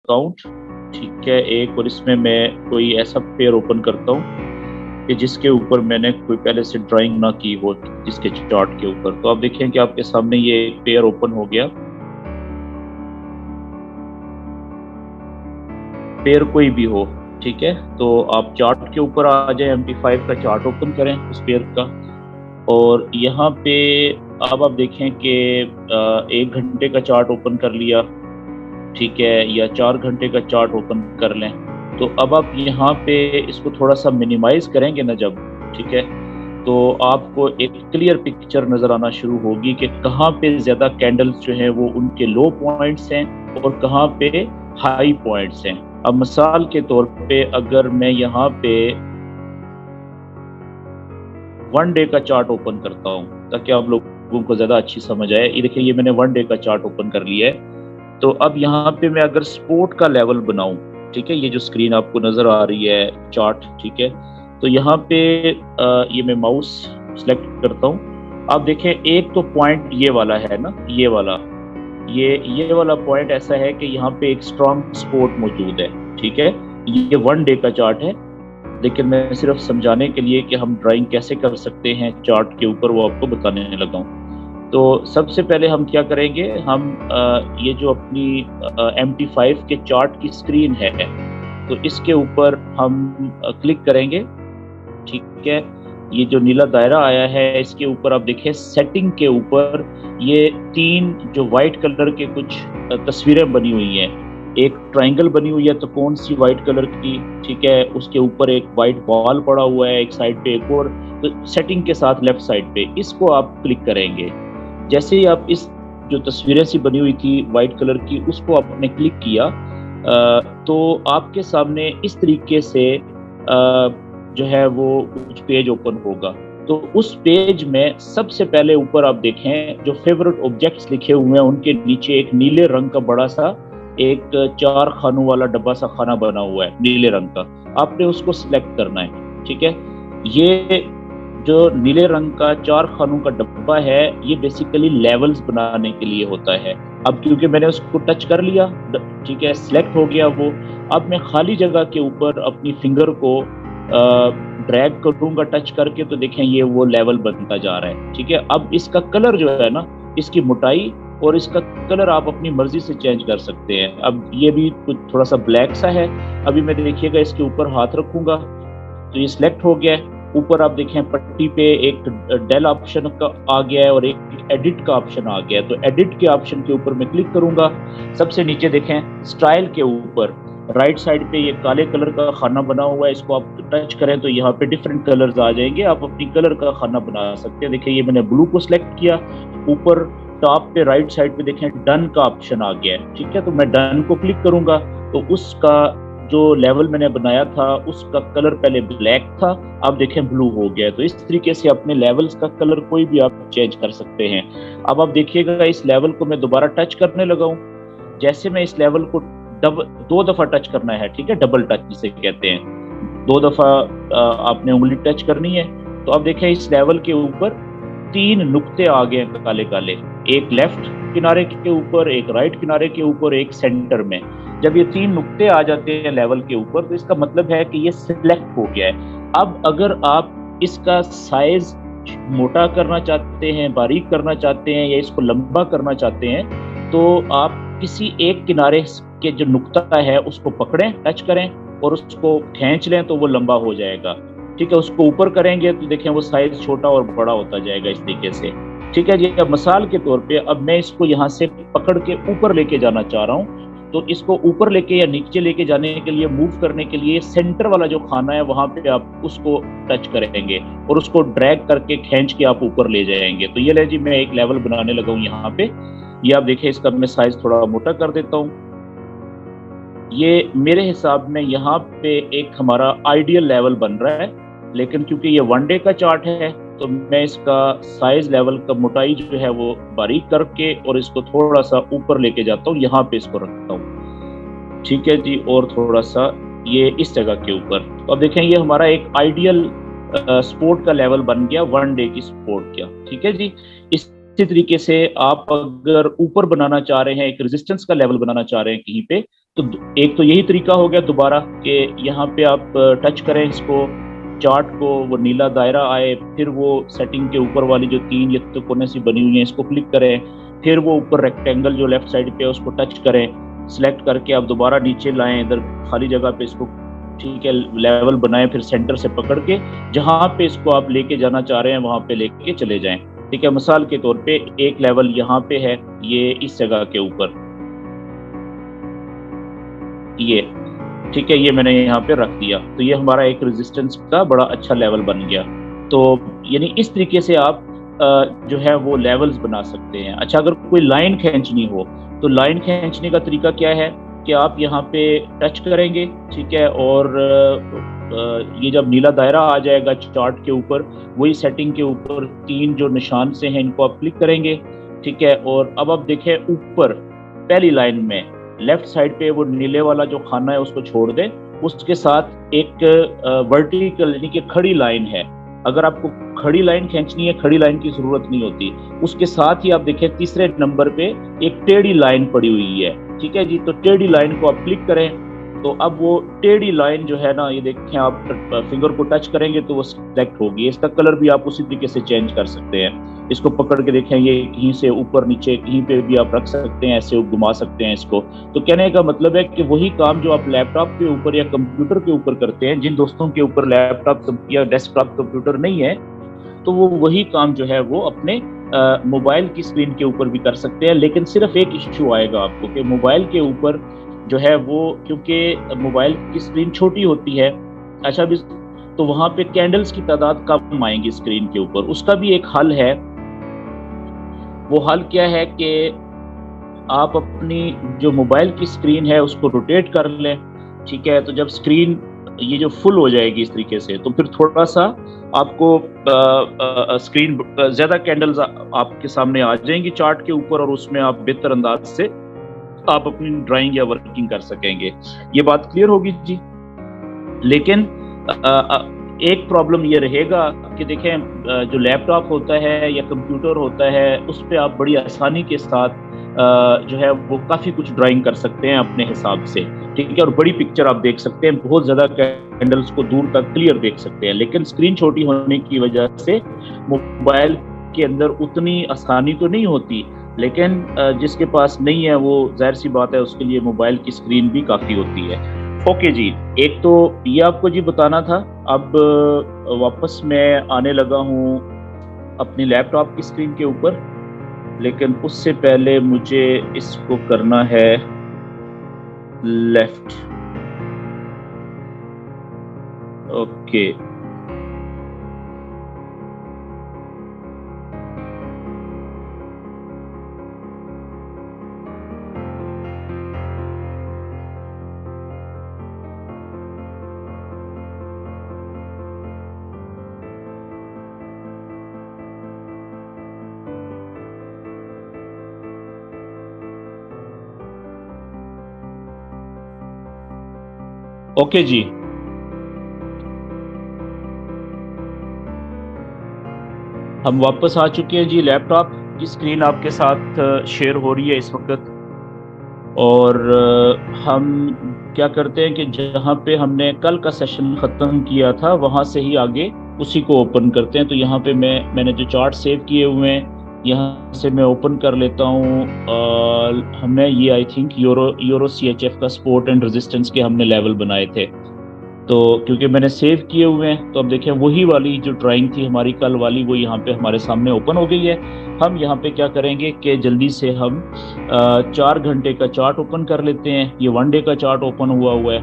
Account, ठीक है एक, और इसमें मैं कोई ऐसा पेयर ओपन करता हूँ कि जिसके ऊपर मैंने कोई पहले से ड्राइंग ना की हो, जिसके चार्ट के ऊपर। तो आप देखें कि आपके सामने ये एक पेयर ओपन हो गया। पेयर कोई भी हो, ठीक है, तो आप चार्ट के ऊपर आ जाए, MT5 का चार्ट ओपन करें उस पेयर का। और यहाँ पे अब आप देखें कि 1 घंटे का चार्ट ओपन कर लिया, ठीक है, या 4 घंटे का चार्ट ओपन कर लें। तो अब आप यहाँ पे इसको थोड़ा सा मिनिमाइज करेंगे ना जब, ठीक है, तो आपको एक क्लियर पिक्चर नज़र आना शुरू होगी कि कहाँ पे ज़्यादा कैंडल्स जो हैं वो उनके लो पॉइंट्स हैं और कहाँ पे हाई पॉइंट्स हैं। अब मिसाल के तौर पे अगर मैं यहाँ पे 1 डे का चार्ट ओपन करता हूँ ताकि आप लोगों को ज़्यादा अच्छी समझ आए, ये देखिए ये मैंने 1 डे का चार्ट ओपन कर लिया है। तो अब यहाँ पे मैं अगर सपोर्ट का लेवल बनाऊं, ठीक है, ये जो स्क्रीन आपको नज़र आ रही है चार्ट, ठीक है, तो यहाँ पे ये मैं माउस सेलेक्ट करता हूँ। आप देखें एक तो पॉइंट ये वाला है ना, ये वाला, ये वाला पॉइंट ऐसा है कि यहाँ पे एक स्ट्रॉन्ग सपोर्ट मौजूद है, ठीक है। ये 1 डे का चार्ट है, लेकिन मैं सिर्फ समझाने के लिए कि हम ड्राइंग कैसे कर सकते हैं चार्ट के ऊपर वो आपको बताने लगा हूँ। तो सबसे पहले हम क्या करेंगे, हम ये जो अपनी MT5 के चार्ट की स्क्रीन है, तो इसके ऊपर हम क्लिक करेंगे, ठीक है। ये जो नीला दायरा आया है इसके ऊपर आप देखिए सेटिंग के ऊपर ये 3 जो वाइट कलर के कुछ तस्वीरें बनी हुई हैं। एक ट्रायंगल बनी हुई है तो कौन सी वाइट कलर की, ठीक है, उसके ऊपर एक वाइट बॉल पड़ा हुआ है, एक साइड पे एक और, तो सेटिंग के साथ लेफ्ट साइड पे इसको आप क्लिक करेंगे। जैसे ही आप इस जो तस्वीरें सी बनी हुई थी वाइट कलर की उसको आपने क्लिक किया, तो आपके सामने इस तरीके से जो है वो कुछ पेज ओपन होगा। तो उस पेज में सबसे पहले ऊपर आप देखें जो फेवरेट ऑब्जेक्ट्स लिखे हुए हैं उनके नीचे एक नीले रंग का बड़ा सा एक 4 खानों वाला डब्बा सा खाना बना हुआ है नीले रंग का, आपने उसको सिलेक्ट करना है, ठीक है। ये जो नीले रंग का 4 खानों का डब्बा है ये बेसिकली लेवल्स बनाने के लिए होता है। अब क्योंकि मैंने उसको टच कर लिया, ठीक है, सिलेक्ट हो गया वो। अब मैं खाली जगह के ऊपर अपनी फिंगर को ड्रैग करूंगा टच करके, तो देखें ये वो लेवल बनता जा रहा है, ठीक है। अब इसका कलर जो है ना, इसकी मोटाई और इसका कलर आप अपनी मर्जी से चेंज कर सकते हैं। अब ये भी कुछ थोड़ा सा ब्लैक सा है, अभी मैं देखिएगा इसके ऊपर हाथ रखूंगा तो ये सिलेक्ट हो गया है। ऊपर आप देखें पट्टी पे एक डेल ऑप्शन का आ गया है और एक एडिट का ऑप्शन आ गया है, तो एडिट के ऑप्शन के ऊपर मैं क्लिक करूंगा। सबसे नीचे देखें स्टाइल के ऊपर राइट साइड पे ये काले कलर का खाना बना हुआ है, इसको आप टच करें तो यहाँ पे डिफरेंट कलर्स आ जाएंगे, आप अपनी कलर का खाना बना सकते हैं। देखिए ये मैंने ब्लू को सिलेक्ट किया, ऊपर टॉप पे राइट साइड पे देखें डन का ऑप्शन आ गया है, ठीक है, तो मैं डन को क्लिक करूंगा तो उसका जो लेवल मैंने बनाया था उसका कलर पहले ब्लैक था, अब देखें ब्लू हो गया है। तो इस तरीके से अपने लेवल्स का कलर कोई भी आप चेंज कर सकते हैं। अब आप देखिएगा इस लेवल को मैं दोबारा टच करने लगा हूँ। जैसे मैं इस लेवल को 2 दफा टच करना है, ठीक है, डबल टच जिसे कहते हैं, 2 दफा आपने उंगली टच करनी है। तो अब देखें इस लेवल के ऊपर 3 नुक्ते आ गए काले काले, एक लेफ्ट किनारे के ऊपर, एक राइट किनारे के ऊपर, एक सेंटर में। जब ये 3 नुक्ते आ जाते हैं लेवल के ऊपर तो इसका मतलब है कि ये सिलेक्ट हो गया है। अब अगर आप इसका साइज मोटा करना चाहते हैं, बारीक करना चाहते हैं या इसको लंबा करना चाहते हैं, तो आप किसी एक किनारे के जो नुक्ता है उसको पकड़ें, टच करें और उसको खींच लें तो वो लंबा हो जाएगा, ठीक है। उसको ऊपर करेंगे तो देखें वो साइज छोटा और बड़ा होता जाएगा इस तरीके से, ठीक है जी। अब मिसाल के तौर पे अब मैं इसको यहाँ से पकड़ के ऊपर लेके जाना चाह रहा हूँ, तो इसको ऊपर लेके या नीचे लेके जाने के लिए, मूव करने के लिए सेंटर वाला जो खाना है वहां पे आप उसको टच करेंगे और उसको ड्रैग करके खींच के आप ऊपर ले जाएंगे। तो ये ले जी मैं एक लेवल बनाने लगा हूँ यहाँ पे, ये आप देखिए इसका मैं साइज थोड़ा मोटा कर देता हूँ। ये मेरे हिसाब में यहाँ पे एक हमारा आइडियल लेवल बन रहा है, लेकिन क्योंकि ये 1 डे का चार्ट है तो मैं इसका साइज लेवल का मोटाई जो है वो बारीक करके और इसको थोड़ा सा ऊपर लेके जाता हूँ, यहाँ पे इसको रखता हूँ, ठीक है जी, और थोड़ा सा ये इस जगह के ऊपर। तो अब देखें ये हमारा एक आइडियल स्पोर्ट का लेवल बन गया, 1 डे की स्पोर्ट का, ठीक है जी। इसी तरीके से आप अगर ऊपर बनाना चाह रहे हैं, एक रेजिस्टेंस का लेवल बनाना चाह रहे हैं कहीं पे, तो एक तो यही तरीका हो गया दोबारा कि यहाँ पे आप टच करें इसको, चार्ट को, वो नीला दायरा आए, फिर वो सेटिंग के ऊपर वाली जो 3 ये तो कोने सी बनी हुई है इसको क्लिक करें, फिर वो ऊपर रेक्टेंगल जो लेफ्ट साइड पे है उसको टच करें, सिलेक्ट करके आप दोबारा नीचे लाएं इधर खाली जगह पे इसको, ठीक है, लेवल बनाएं, फिर सेंटर से पकड़ के जहाँ पे इसको आप लेके जाना चाह रहे हैं वहां पे लेके चले जाएं। ठीक है, मिसाल के तौर पे एक लेवल यहाँ पे है, ये इस जगह के ऊपर, ये ठीक है, ये मैंने यहाँ पे रख दिया, तो ये हमारा एक रेजिस्टेंस का बड़ा अच्छा लेवल बन गया। तो यानी इस तरीके से आप जो है वो लेवल्स बना सकते हैं। अच्छा, अगर कोई लाइन खींचनी हो तो लाइन खींचने का तरीका क्या है कि आप यहाँ पे टच करेंगे, ठीक है, और ये जब नीला दायरा आ जाएगा चार्ट के ऊपर, वही सेटिंग के ऊपर 3 जो निशान से हैं इनको आप क्लिक करेंगे, ठीक है, और अब आप देखें ऊपर पहली लाइन में लेफ्ट साइड पे वो नीले वाला जो खाना है उसको छोड़ दें, उसके साथ एक वर्टिकल यानी कि खड़ी लाइन है। अगर आपको खड़ी लाइन खींचनी है, खड़ी लाइन की जरूरत नहीं होती, उसके साथ ही आप देखें तीसरे नंबर पे एक टेढ़ी लाइन पड़ी हुई है, ठीक है जी, तो टेढ़ी लाइन को आप क्लिक करें, तो अब वो टेढ़ी लाइन जो है ना, ये देखें आप फिंगर को टच करेंगे तो वो सिलेक्ट होगी। इसका कलर भी आप उसी तरीके से चेंज कर सकते हैं, इसको पकड़ के देखें, ये कहीं से ऊपर नीचे कहीं पे भी आप रख सकते हैं, ऐसे घुमा सकते हैं इसको। तो कहने का मतलब है कि वही काम जो आप लैपटॉप के ऊपर या कंप्यूटर के ऊपर करते हैं, जिन दोस्तों के ऊपर लैपटॉप या डेस्कटॉप कंप्यूटर नहीं है, तो वो वही काम जो है वो अपने मोबाइल की स्क्रीन के ऊपर भी कर सकते हैं। लेकिन सिर्फ एक इश्यू आएगा आपको कि मोबाइल के ऊपर जो है वो, क्योंकि मोबाइल की स्क्रीन छोटी होती है, अच्छा भी, तो वहां पे कैंडल्स की तादाद कम आएंगी स्क्रीन के ऊपर। उसका भी एक हल है। वो हल क्या है कि आप अपनी जो मोबाइल की स्क्रीन है उसको रोटेट कर लें, ठीक है, तो जब स्क्रीन ये जो फुल हो जाएगी इस तरीके से, तो फिर थोड़ा सा आपको स्क्रीन ज्यादा कैंडल्स आपके सामने आ जाएंगी चार्ट के ऊपर, और उसमें आप बेहतर अंदाज से आप अपनी ड्राइंग या वर्किंग कर सकेंगे। ये बात क्लियर होगी जी। लेकिन एक प्रॉब्लम ये रहेगा कि देखें, जो लैपटॉप होता है या कंप्यूटर होता है, उस पर आप बड़ी आसानी के साथ जो है वो काफ़ी कुछ ड्राइंग कर सकते हैं अपने हिसाब से, ठीक है, और बड़ी पिक्चर आप देख सकते हैं, बहुत ज़्यादा कैंडल्स को दूर तक क्लियर देख सकते हैं। लेकिन स्क्रीन छोटी होने की वजह से मोबाइल के अंदर उतनी आसानी तो नहीं होती, लेकिन जिसके पास नहीं है वो जाहिर सी बात है उसके लिए मोबाइल की स्क्रीन भी काफ़ी होती है। ओके जी, एक तो ये आपको जी बताना था। अब वापस मैं आने लगा हूँ अपनी लैपटॉप की स्क्रीन के ऊपर, लेकिन उससे पहले मुझे इसको करना है लेफ्ट। ओके, ओके जी, हम वापस आ चुके हैं जी। लैपटॉप की स्क्रीन आपके साथ शेयर हो रही है इस वक्त, और हम क्या करते हैं कि जहाँ पे हमने कल का सेशन ख़त्म किया था वहाँ से ही आगे उसी को ओपन करते हैं। तो यहाँ पे मैंने जो चार्ट सेव किए हुए हैं यहाँ से मैं ओपन कर लेता हूँ। हमने ये आई थिंक यूरो CHF का सपोर्ट एंड रेजिस्टेंस के हमने लेवल बनाए थे, तो क्योंकि मैंने सेव किए हुए हैं, तो अब देखें वही वाली जो ड्राइंग थी हमारी कल वाली, वो यहाँ पे हमारे सामने ओपन हो गई है। हम यहाँ पे क्या करेंगे कि जल्दी से हम 4 घंटे का चार्ट ओपन कर लेते हैं। ये 1 डे का चार्ट ओपन हुआ है,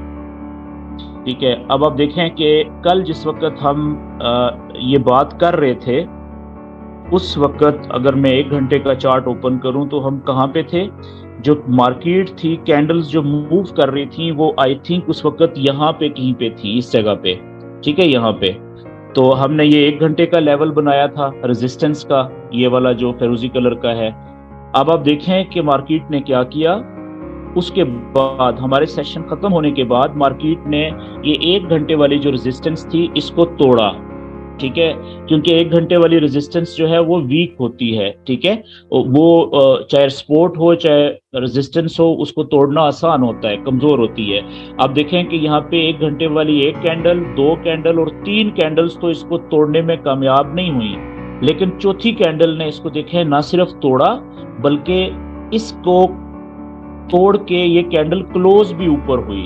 ठीक है। अब आप देखें कि कल जिस वक्त हम ये बात कर रहे थे, उस वक्त अगर मैं 1 घंटे का चार्ट ओपन करूं तो हम कहाँ पे थे? जो मार्केट थी, कैंडल्स जो मूव कर रही थी, वो आई थिंक उस वक्त यहाँ पे कहीं पे थी, इस जगह पे, ठीक है, यहाँ पे। तो हमने ये 1 घंटे का लेवल बनाया था रेजिस्टेंस का, ये वाला जो फिरोजी कलर का है। अब आप देखें कि मार्केट ने क्या किया। उसके बाद हमारे सेशन खत्म होने के बाद मार्केट ने ये 1 घंटे वाली जो रेजिस्टेंस थी इसको तोड़ा, ठीक है, क्योंकि 1 घंटे वाली रेजिस्टेंस जो है वो वीक होती है, ठीक है। वो चाहे सपोर्ट हो चाहे रेजिस्टेंस हो, उसको तोड़ना आसान होता है, कमजोर होती है। आप देखें कि यहाँ पे 1 घंटे वाली 1 कैंडल, 2 कैंडल और 3 कैंडल्स तो इसको तोड़ने में कामयाब नहीं हुई, लेकिन चौथी कैंडल ने इसको देखें ना सिर्फ तोड़ा, बल्कि इसको तोड़ के ये कैंडल क्लोज भी ऊपर हुई।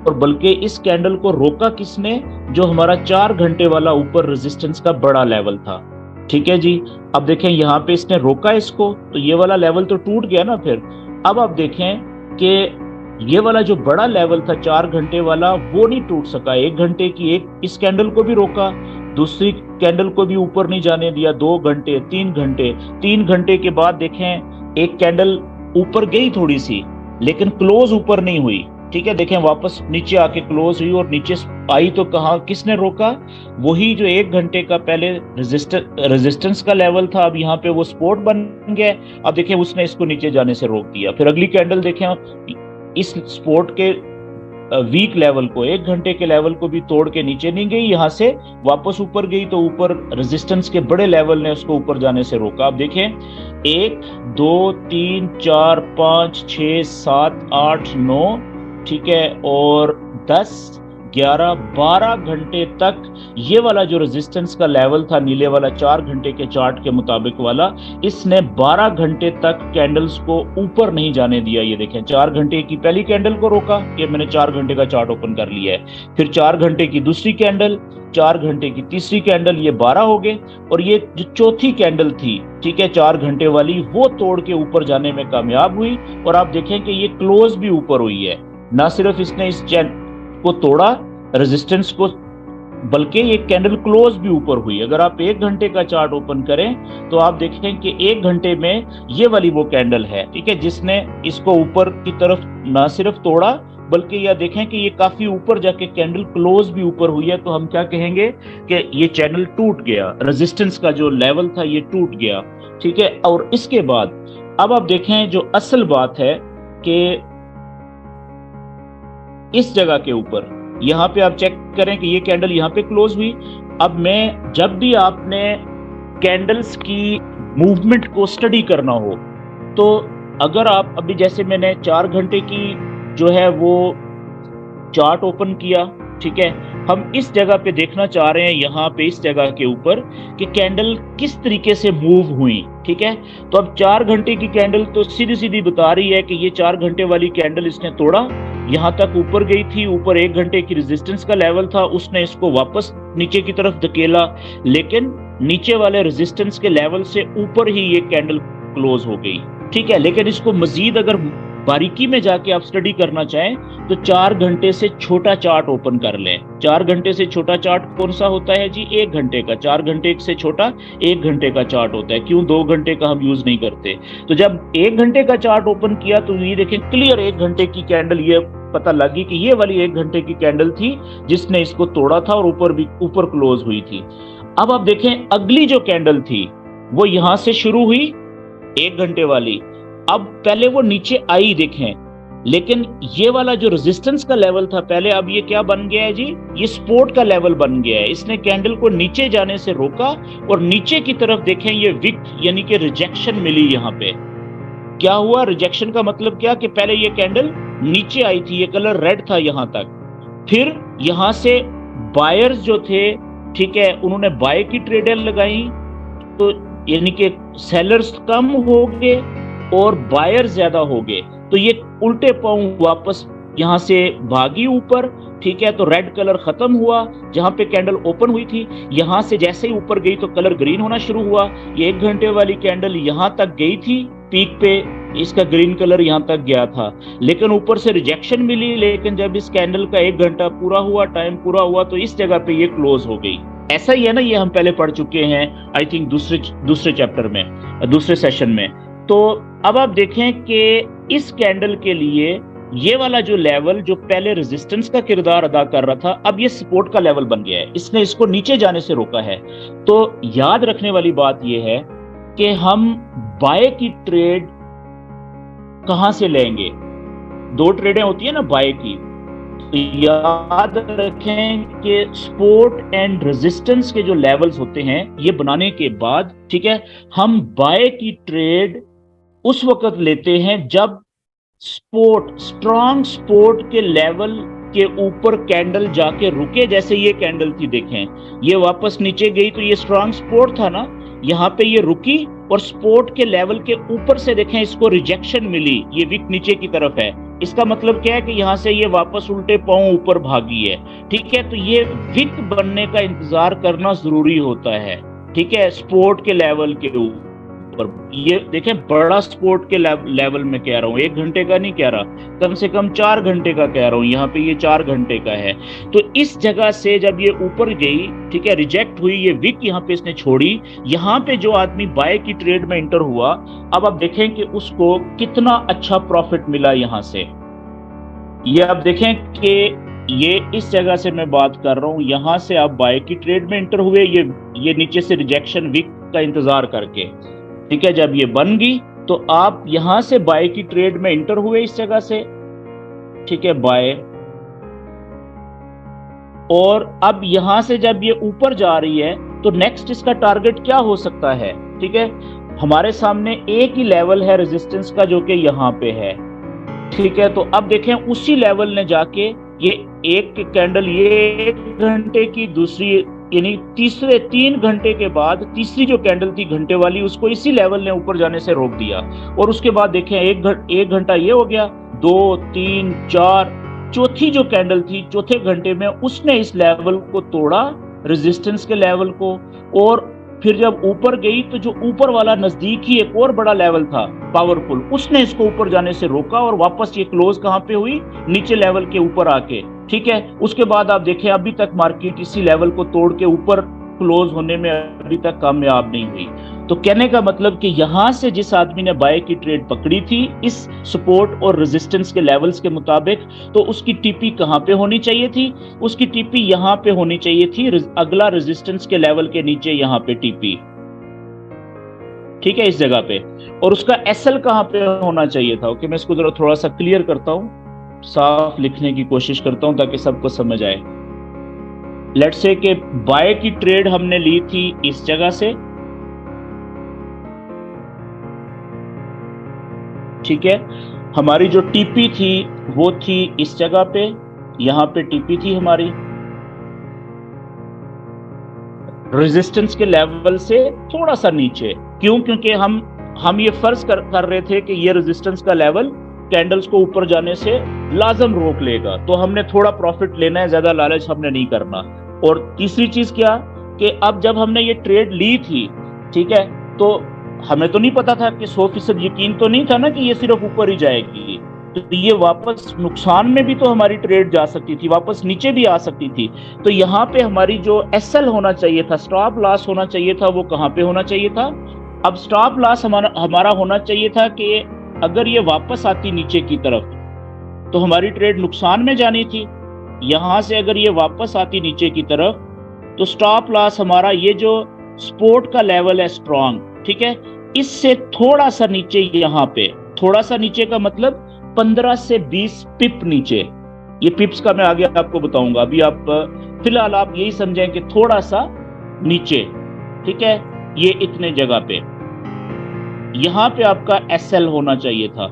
और बल्कि इस कैंडल को रोका किसने? जो हमारा 4 घंटे वाला ऊपर रेजिस्टेंस का बड़ा लेवल था, ठीक है जी। अब देखें यहाँ पे इसने रोका इसको, तो ये वाला लेवल तो टूट गया ना फिर। अब आप देखें कि ये वाला जो बड़ा लेवल था 4 घंटे वाला, वो नहीं टूट सका। 1 घंटे की एक इस कैंडल को भी रोका, दूसरी कैंडल को भी ऊपर नहीं जाने दिया। 2 घंटे, 3 घंटे, 3 घंटे के बाद देखें एक कैंडल ऊपर गई थोड़ी सी, लेकिन क्लोज ऊपर नहीं हुई, ठीक है। देखें वापस नीचे आके क्लोज हुई, और नीचे आई तो कहाँ, किसने रोका? वही जो 1 घंटे का पहले रेजिस्टेंस का लेवल था, अब यहाँ पे वो सपोर्ट बन गया। अब देखें उसने इसको नीचे जाने से रोक दिया। फिर अगली कैंडल देखें, इस सपोर्ट के वीक लेवल को, 1 घंटे के लेवल को भी तोड़ के नीचे नहीं गई, यहाँ से वापस ऊपर गई, तो ऊपर रेजिस्टेंस के बड़े लेवल ने उसको ऊपर जाने से रोका। अब देखें 1 2 3 4 5 6 7 8 9, ठीक है, और 10 11 12 घंटे तक ये वाला जो रेजिस्टेंस का लेवल था नीले वाला 4 घंटे के चार्ट के मुताबिक वाला, इसने 12 घंटे तक कैंडल्स को ऊपर नहीं जाने दिया। ये देखें 4 घंटे की पहली कैंडल को रोका, ये मैंने 4 घंटे का चार्ट ओपन कर लिया है। फिर 4 घंटे की दूसरी कैंडल, 4 घंटे की तीसरी कैंडल, ये 12 हो गए। और ये जो चौथी कैंडल थी, ठीक है, 4 घंटे वाली, वो तोड़ के ऊपर जाने में कामयाब हुई। और आप देखें कि ये क्लोज भी ऊपर हुई है। ना सिर्फ इसने इस चैन को तोड़ा रेजिस्टेंस को, बल्कि ये कैंडल क्लोज भी ऊपर हुई। अगर आप 1 घंटे का चार्ट ओपन करें तो आप देखें कि 1 घंटे में ये वाली वो कैंडल है, ठीक है, जिसने इसको ऊपर की तरफ ना सिर्फ तोड़ा, बल्कि यह देखें कि ये काफी ऊपर जाके कैंडल क्लोज भी ऊपर हुई है। तो हम क्या कहेंगे कि ये चैनल टूट गया, रेजिस्टेंस का जो लेवल था ये टूट गया, ठीक है। और इसके बाद अब आप देखें जो असल बात है कि इस जगह के ऊपर यहां पे आप चेक करें कि ये कैंडल यहां पे क्लोज हुई। अब मैं जब भी आपने कैंडल्स की मूवमेंट को स्टडी करना हो, तो अगर आप अभी जैसे मैंने 4 घंटे की जो है वो चार्ट ओपन किया, ठीक है, हम इस जगह पे देखना चाह रहे हैं, यहाँ पे इस जगह के ऊपर, कि कैंडल किस तरीके से मूव हुई, ठीक है। तो अब 4 घंटे की कैंडल तो सीधी सीधी बता रही है कि ये 4 घंटे वाली कैंडल इसने तोड़ा, यहाँ तक ऊपर गई थी, ऊपर 1 घंटे की रेजिस्टेंस का लेवल था, उसने इसको वापस नीचे की तरफ धकेला, लेकिन नीचे वाले रेजिस्टेंस के लेवल से ऊपर ही ये कैंडल क्लोज हो गई, ठीक है। लेकिन इसको मजीद अगर बारीकी में जाके आप स्टडी करना चाहें तो 4 घंटे से छोटा चार्ट ओपन कर लें। 4 घंटे से छोटा चार्ट कौन सा होता है जी? 1 घंटे का। 4 घंटे से छोटा 1 घंटे का चार्ट होता है। क्यों 2 घंटे का हम यूज नहीं करते? तो जब 1 घंटे का चार्ट ओपन किया तो ये देखें क्लियर 1 घंटे की कैंडल, ये पता लगी कि ये वाली 1 घंटे की कैंडल थी जिसने इसको तोड़ा था और ऊपर क्लोज हुई थी। अब आप देखें अगली जो कैंडल थी वो यहां से शुरू हुई 1 घंटे वाली, अब पहले वो नीचे आई देखें, लेकिन ये वाला जो रेजिस्टेंस का लेवल था पहले, अब ये क्या बन गया है जी? ये सपोर्ट का लेवल बन गया है। इसने कैंडल को नीचे जाने से रोका और नीचे की तरफ देखें ये विक यानी कि रिजेक्शन मिली। यहाँ पे क्या हुआ? रिजेक्शन का मतलब क्या कि पहले ये कैंडल नीचे आई थी, ये कलर रेड था यहां तक, फिर यहां से बायर्स जो थे, ठीक है, उन्होंने बाय की ट्रेडें लगाई, तो यानी कि सेलर्स कम हो गए और बायर ज्यादा हो गए, तो ये उल्टे पांव वापस यहां से भागी ऊपर, ठीक है। तो रेड कलर खत्म हुआ जहां पे कैंडल ओपन हुई थी, यहां से जैसे ही ऊपर गई तो कलर ग्रीन होना शुरू हुआ। ये 1 घंटे वाली कैंडल यहां तक गई थी पीक पे, इसका ग्रीन कलर यहां तक गया था, लेकिन ऊपर से रिजेक्शन मिली। लेकिन जब इस कैंडल का 1 घंटा पूरा हुआ, टाइम पूरा हुआ, तो इस जगह पे ये क्लोज हो गई। ऐसा ही है ना, ये हम पहले पढ़ चुके हैं आई थिंक दूसरे चैप्टर में, दूसरे सेशन में। तो अब आप देखें कि इस कैंडल के लिए ये वाला जो लेवल जो पहले रेजिस्टेंस का किरदार अदा कर रहा था, अब ये सपोर्ट का लेवल बन गया है, इसने इसको नीचे जाने से रोका है। तो याद रखने वाली बात यह है कि हम बाय की ट्रेड कहां से लेंगे? 2 ट्रेडें होती है ना बाय की, तो याद रखें कि सपोर्ट एंड रेजिस्टेंस के जो लेवल्स होते हैं ये बनाने के बाद, ठीक है, हम बाय की ट्रेड उस वक्त लेते हैं जब स्ट्रॉन्ग सपोर्ट के लेवल के ऊपर कैंडल जाके रुके। जैसे ये कैंडल थी, देखें ये वापस नीचे गई तो ये स्ट्रॉन्ग सपोर्ट था ना, यहाँ पे ये रुकी और सपोर्ट के लेवल के ऊपर से देखें इसको रिजेक्शन मिली, ये विक नीचे की तरफ है। इसका मतलब क्या है कि यहाँ से ये वापस उल्टे पांव ऊपर भागी है। ठीक है, तो ये विक बनने का इंतजार करना जरूरी होता है, ठीक है, सपोर्ट के लेवल के ऊपर। ये देखें बड़ा सपोर्ट के लेवल में कह रहा हूँ, 1 घंटे का नहीं कह रहा, कम से कम 4 घंटे का कह रहा हूँ। यहाँ पे ये 4 घंटे का है। तो इस जगह से जब ये ऊपर गई, ठीक है, रिजेक्ट हुई, ये विक यहाँ पे इसने छोड़ी, यहाँ पे जो आदमी बाय की ट्रेड में इंटर हुआ, अब आप देखें कि उसको कितना अच्छा प्रॉफिट मिला यहाँ से। ये आप देखें कि ये इस जगह से मैं बात कर रहा हूं, यहां से आप बाय की ट्रेड में इंटर हुए, ये नीचे से रिजेक्शन विक का इंतजार करके, ठीक है, जब ये बन गई तो आप यहां से बाय की ट्रेड में इंटर हुए इस जगह से, ठीक है, बाय। और अब यहां से जब ये ऊपर जा रही है तो नेक्स्ट इसका टारगेट क्या हो सकता है? ठीक है, हमारे सामने एक ही लेवल है रेजिस्टेंस का जो कि यहां पे है, ठीक है। तो अब देखें उसी लेवल ने जाके ये एक कैंडल, ये 1 घंटे की, दूसरी यानी तीसरे 3 घंटे के बाद तीसरी जो कैंडल थी घंटे वाली, उसको इसी लेवल ने ऊपर जाने से रोक दिया। और उसके बाद देखें 1 घंटा ये हो गया, 2, 3, 4, चौथी जो कैंडल थी चौथे घंटे में उसने इस लेवल को तोड़ा, रेजिस्टेंस के लेवल को। और फिर जब ऊपर गई तो जो ऊपर वाला नजदीक ही एक और बड़ा लेवल था पावरफुल, उसने इसको ऊपर जाने से रोका और वापस ये क्लोज कहां पे हुई? नीचे लेवल के ऊपर आके, ठीक है। उसके बाद आप देखें अभी तक मार्केट इसी लेवल को तोड़ के ऊपर क्लोज होने में अभी तक कामयाब नहीं हुई। तो कहने का मतलब कि यहां से जिस आदमी ने बाय की ट्रेड पकड़ी थी इस सपोर्ट और रेजिस्टेंस के लेवल्स के मुताबिक, तो उसकी टीपी कहां पे होनी चाहिए थी? उसकी टीपी यहां पे होनी चाहिए थी, अगला रेजिस्टेंस के लेवल के नीचे यहां पे टीपी, ठीक है, इस जगह पे। और उसका एसएल कहां पे होना चाहिए था? ओके, मैं इसको जरा थोड़ा सा क्लियर करता हूं, साफ लिखने की कोशिश करता हूं ताकि सबको समझ आए। लेट्स से कि बाय की ट्रेड हमने ली थी इस जगह से, ठीक है, हमारी जो टीपी थी वो थी इस जगह पे, यहां पे टीपी थी हमारी, रेजिस्टेंस के लेवल से थोड़ा सा नीचे। क्यों? क्योंकि हम ये फर्ज कर रहे थे कि ये रेजिस्टेंस का लेवल कैंडल्स को ऊपर जाने से लाजम रोक लेगा, तो हमने थोड़ा प्रॉफिट लेना है, ज्यादा लालच हमने नहीं करना। और तीसरी चीज क्या कि अब जब हमने ये ट्रेड ली थी, ठीक है, तो हमें तो नहीं पता था कि 100% यकीन तो नहीं था ना कि ये सिर्फ ऊपर ही जाएगी, तो ये वापस नुकसान में भी तो हमारी ट्रेड जा सकती थी, वापस नीचे भी आ सकती थी। तो यहाँ पे हमारी जो एसएल होना चाहिए था, स्टॉप लॉस होना चाहिए था, वो कहाँ पे होना चाहिए था? अब स्टॉप लॉस हमारा होना चाहिए था कि अगर ये वापस आती नीचे की तरफ तो हमारी ट्रेड नुकसान में जानी थी। यहां से अगर ये वापस आती नीचे की तरफ तो स्टॉप लॉस हमारा ये जो सपोर्ट का लेवल है स्ट्रॉन्ग, ठीक है, इससे थोड़ा सा नीचे, यहाँ पे थोड़ा सा नीचे का मतलब 15 से 20 पिप नीचे। ये पिप्स का मैं आगे आपको बताऊंगा, अभी आप फिलहाल आप यही समझें कि थोड़ा सा नीचे, ठीक है, ये इतने जगह पे, यहां पे आपका एसएल होना चाहिए था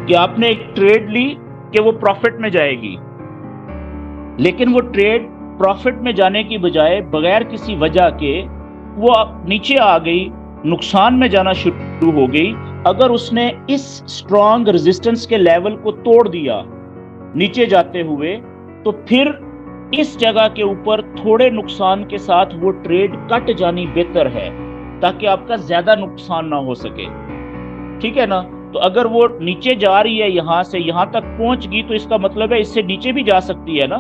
कि आपने एक ट्रेड ली कि वो प्रॉफिट में जाएगी, लेकिन वो ट्रेड प्रॉफिट में जाने की बजाय बगैर किसी वजह के वो नीचे आ गई, नुकसान में जाना शुरू हो गई। अगर उसने इस स्ट्रॉन्ग रेजिस्टेंस के लेवल को तोड़ दिया नीचे जाते हुए, तो फिर इस जगह के ऊपर थोड़े नुकसान के साथ वो ट्रेड कट जानी बेहतर है ताकि आपका ज्यादा नुकसान ना हो सके, ठीक है ना। तो अगर वो नीचे जा रही है, यहां से यहां तक पहुंच गई, तो इसका मतलब है इससे नीचे भी जा सकती है ना,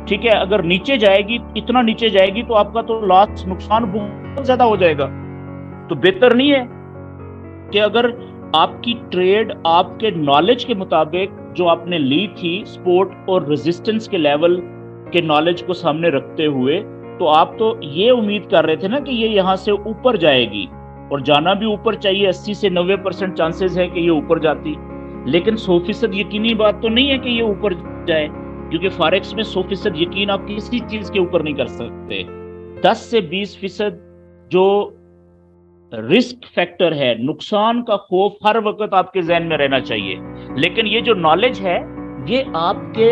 ठीक है। अगर नीचे जाएगी, इतना नीचे जाएगी तो आपका तो लॉस, नुकसान बहुत ज्यादा हो जाएगा। तो बेहतर नहीं है कि अगर आपकी ट्रेड आपके नॉलेज के मुताबिक जो आपने ली थी, सपोर्ट और रेजिस्टेंस के लेवल के नॉलेज को सामने रखते हुए, तो आप तो ये उम्मीद कर रहे थे ना कि ये यहां से ऊपर जाएगी, और जाना भी ऊपर चाहिए, 80 से 90% चांसेस है कि ये ऊपर जाती। लेकिन 100% यकीनी बात तो नहीं है कि ये ऊपर जाए, क्योंकि फॉरेक्स में 100% यकीन आप किसी चीज के ऊपर नहीं कर सकते। 10 से 20% जो रिस्क फैक्टर है, नुकसान का खौफ हर वक्त आपके जहन में रहना चाहिए। लेकिन ये जो नॉलेज है ये आपके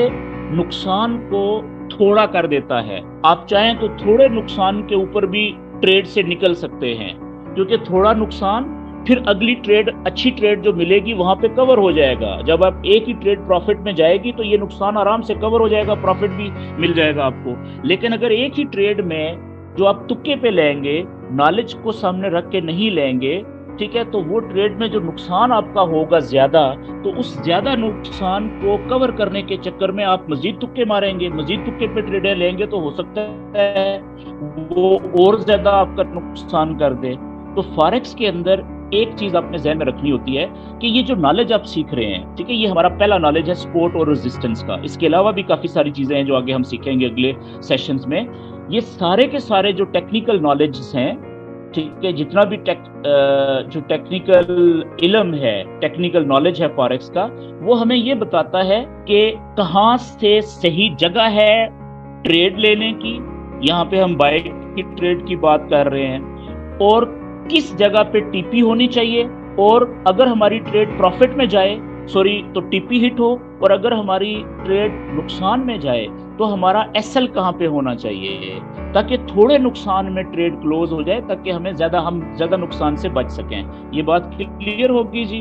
नुकसान को थोड़ा कर देता है। आप चाहें तो थोड़े नुकसान के ऊपर भी ट्रेड से निकल सकते हैं, क्योंकि थोड़ा नुकसान फिर अगली ट्रेड, अच्छी ट्रेड जो मिलेगी वहां पे कवर हो जाएगा। जब आप एक ही ट्रेड प्रॉफिट में जाएगी तो ये नुकसान आराम से कवर हो जाएगा, प्रॉफिट भी मिल जाएगा आपको। लेकिन अगर एक ही ट्रेड में जो आप तुक्के पे लेंगे, नॉलेज को सामने रख के नहीं लेंगे, ठीक है, तो वो ट्रेड में जो नुकसान आपका होगा ज्यादा, तो उस ज्यादा नुकसान को कवर करने के चक्कर में आप मजीद तुक्के मारेंगे, मजीद तुक्के पे ट्रेडें लेंगे, तो हो सकता है वो और ज्यादा आपका नुकसान कर दे। तो फॉरेक्स के अंदर एक चीज आपने ध्यान में रखनी होती है कि ये जो नॉलेज आप सीख रहे हैं, ठीक है, ये हमारा पहला नॉलेज है सपोर्ट और रेजिस्टेंस का। इसके अलावा भी काफी सारी चीजें हैं जो आगे हम सीखेंगे अगले सेशंस में। ये सारे के सारे जो टेक्निकल नॉलेज हैं, ठीक है, जितना भी जो टेक्निकल इल्म है, टेक्निकल नॉलेज है फॉरेक्स का, वो हमें ये बताता है कि कहाँ से सही जगह है ट्रेड लेने की। यहाँ पे हम बाय की ट्रेड की बात कर रहे हैं, और किस जगह पे टीपी होनी चाहिए, और अगर हमारी ट्रेड प्रॉफिट में जाए, तो टीपी हिट हो, और अगर हमारी ट्रेड नुकसान में जाए तो हमारा एसएल कहाँ पे होना चाहिए, ताकि थोड़े नुकसान में ट्रेड क्लोज हो जाए, ताकि हम ज्यादा नुकसान से बच सकें। ये बात क्लियर होगी जी?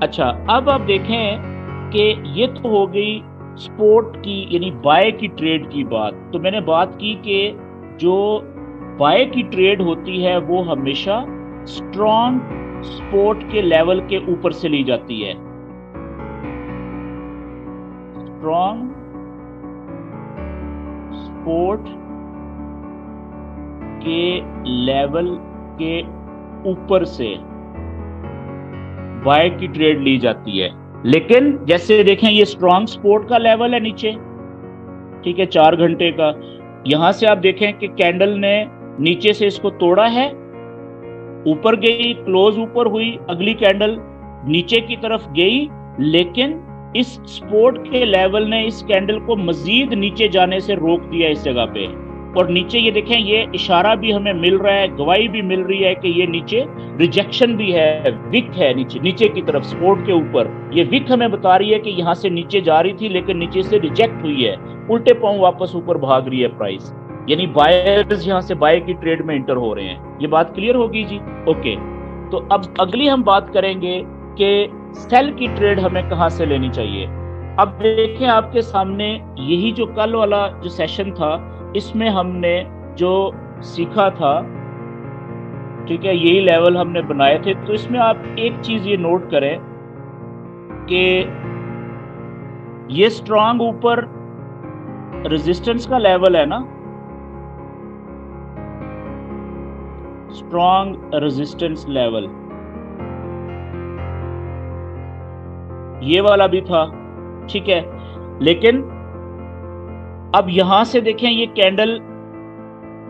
अच्छा, अब आप देखें कि ये तो हो गई स्पोर्ट की यानी बाय की ट्रेड की बात। तो मैंने बात की कि जो बाय की ट्रेड होती है वो हमेशा स्ट्रॉन्ग सपोर्ट के लेवल के ऊपर से ली जाती है। स्ट्रॉन्ग सपोर्ट के लेवल के ऊपर से बाय की ट्रेड ली जाती है। लेकिन जैसे देखें, ये स्ट्रॉन्ग सपोर्ट का लेवल है नीचे, ठीक है, 4 घंटे का। यहां से आप देखें कि कैंडल ने नीचे से इसको तोड़ा है, ऊपर गई, क्लोज ऊपर हुई, अगली कैंडल नीचे की तरफ गई, लेकिन इस सपोर्ट के लेवल ने इस कैंडल को मजीद नीचे जाने से रोक दिया इस जगह पे। और नीचे ये देखें, ये इशारा भी हमें मिल रहा है, गवाही भी मिल रही है कि ये नीचे रिजेक्शन भी है, विक है नीचे की तरफ सपोर्ट के ऊपर। ये विक हमें बता रही है कि यहाँ से नीचे जा रही थी, लेकिन नीचे से रिजेक्ट हुई है, उल्टे पांव वापस ऊपर भाग रही है प्राइस, यानी बायर्स यहाँ से बाय की ट्रेड में इंटर हो रहे हैं। ये बात क्लियर होगी जी? ओके, तो अब अगली हम बात करेंगे कि सेल की ट्रेड हमें कहां से लेनी चाहिए। अब देखें आपके सामने, यही जो कल वाला जो सेशन था, इसमें हमने जो सीखा था, ठीक है, यही लेवल हमने बनाए थे। तो इसमें आप एक चीज ये नोट करें कि ये स्ट्रांग ऊपर रेजिस्टेंस का लेवल है ना, स्ट्रांग रेजिस्टेंस लेवल, ये वाला भी था, ठीक है। लेकिन अब यहां से देखें, ये कैंडल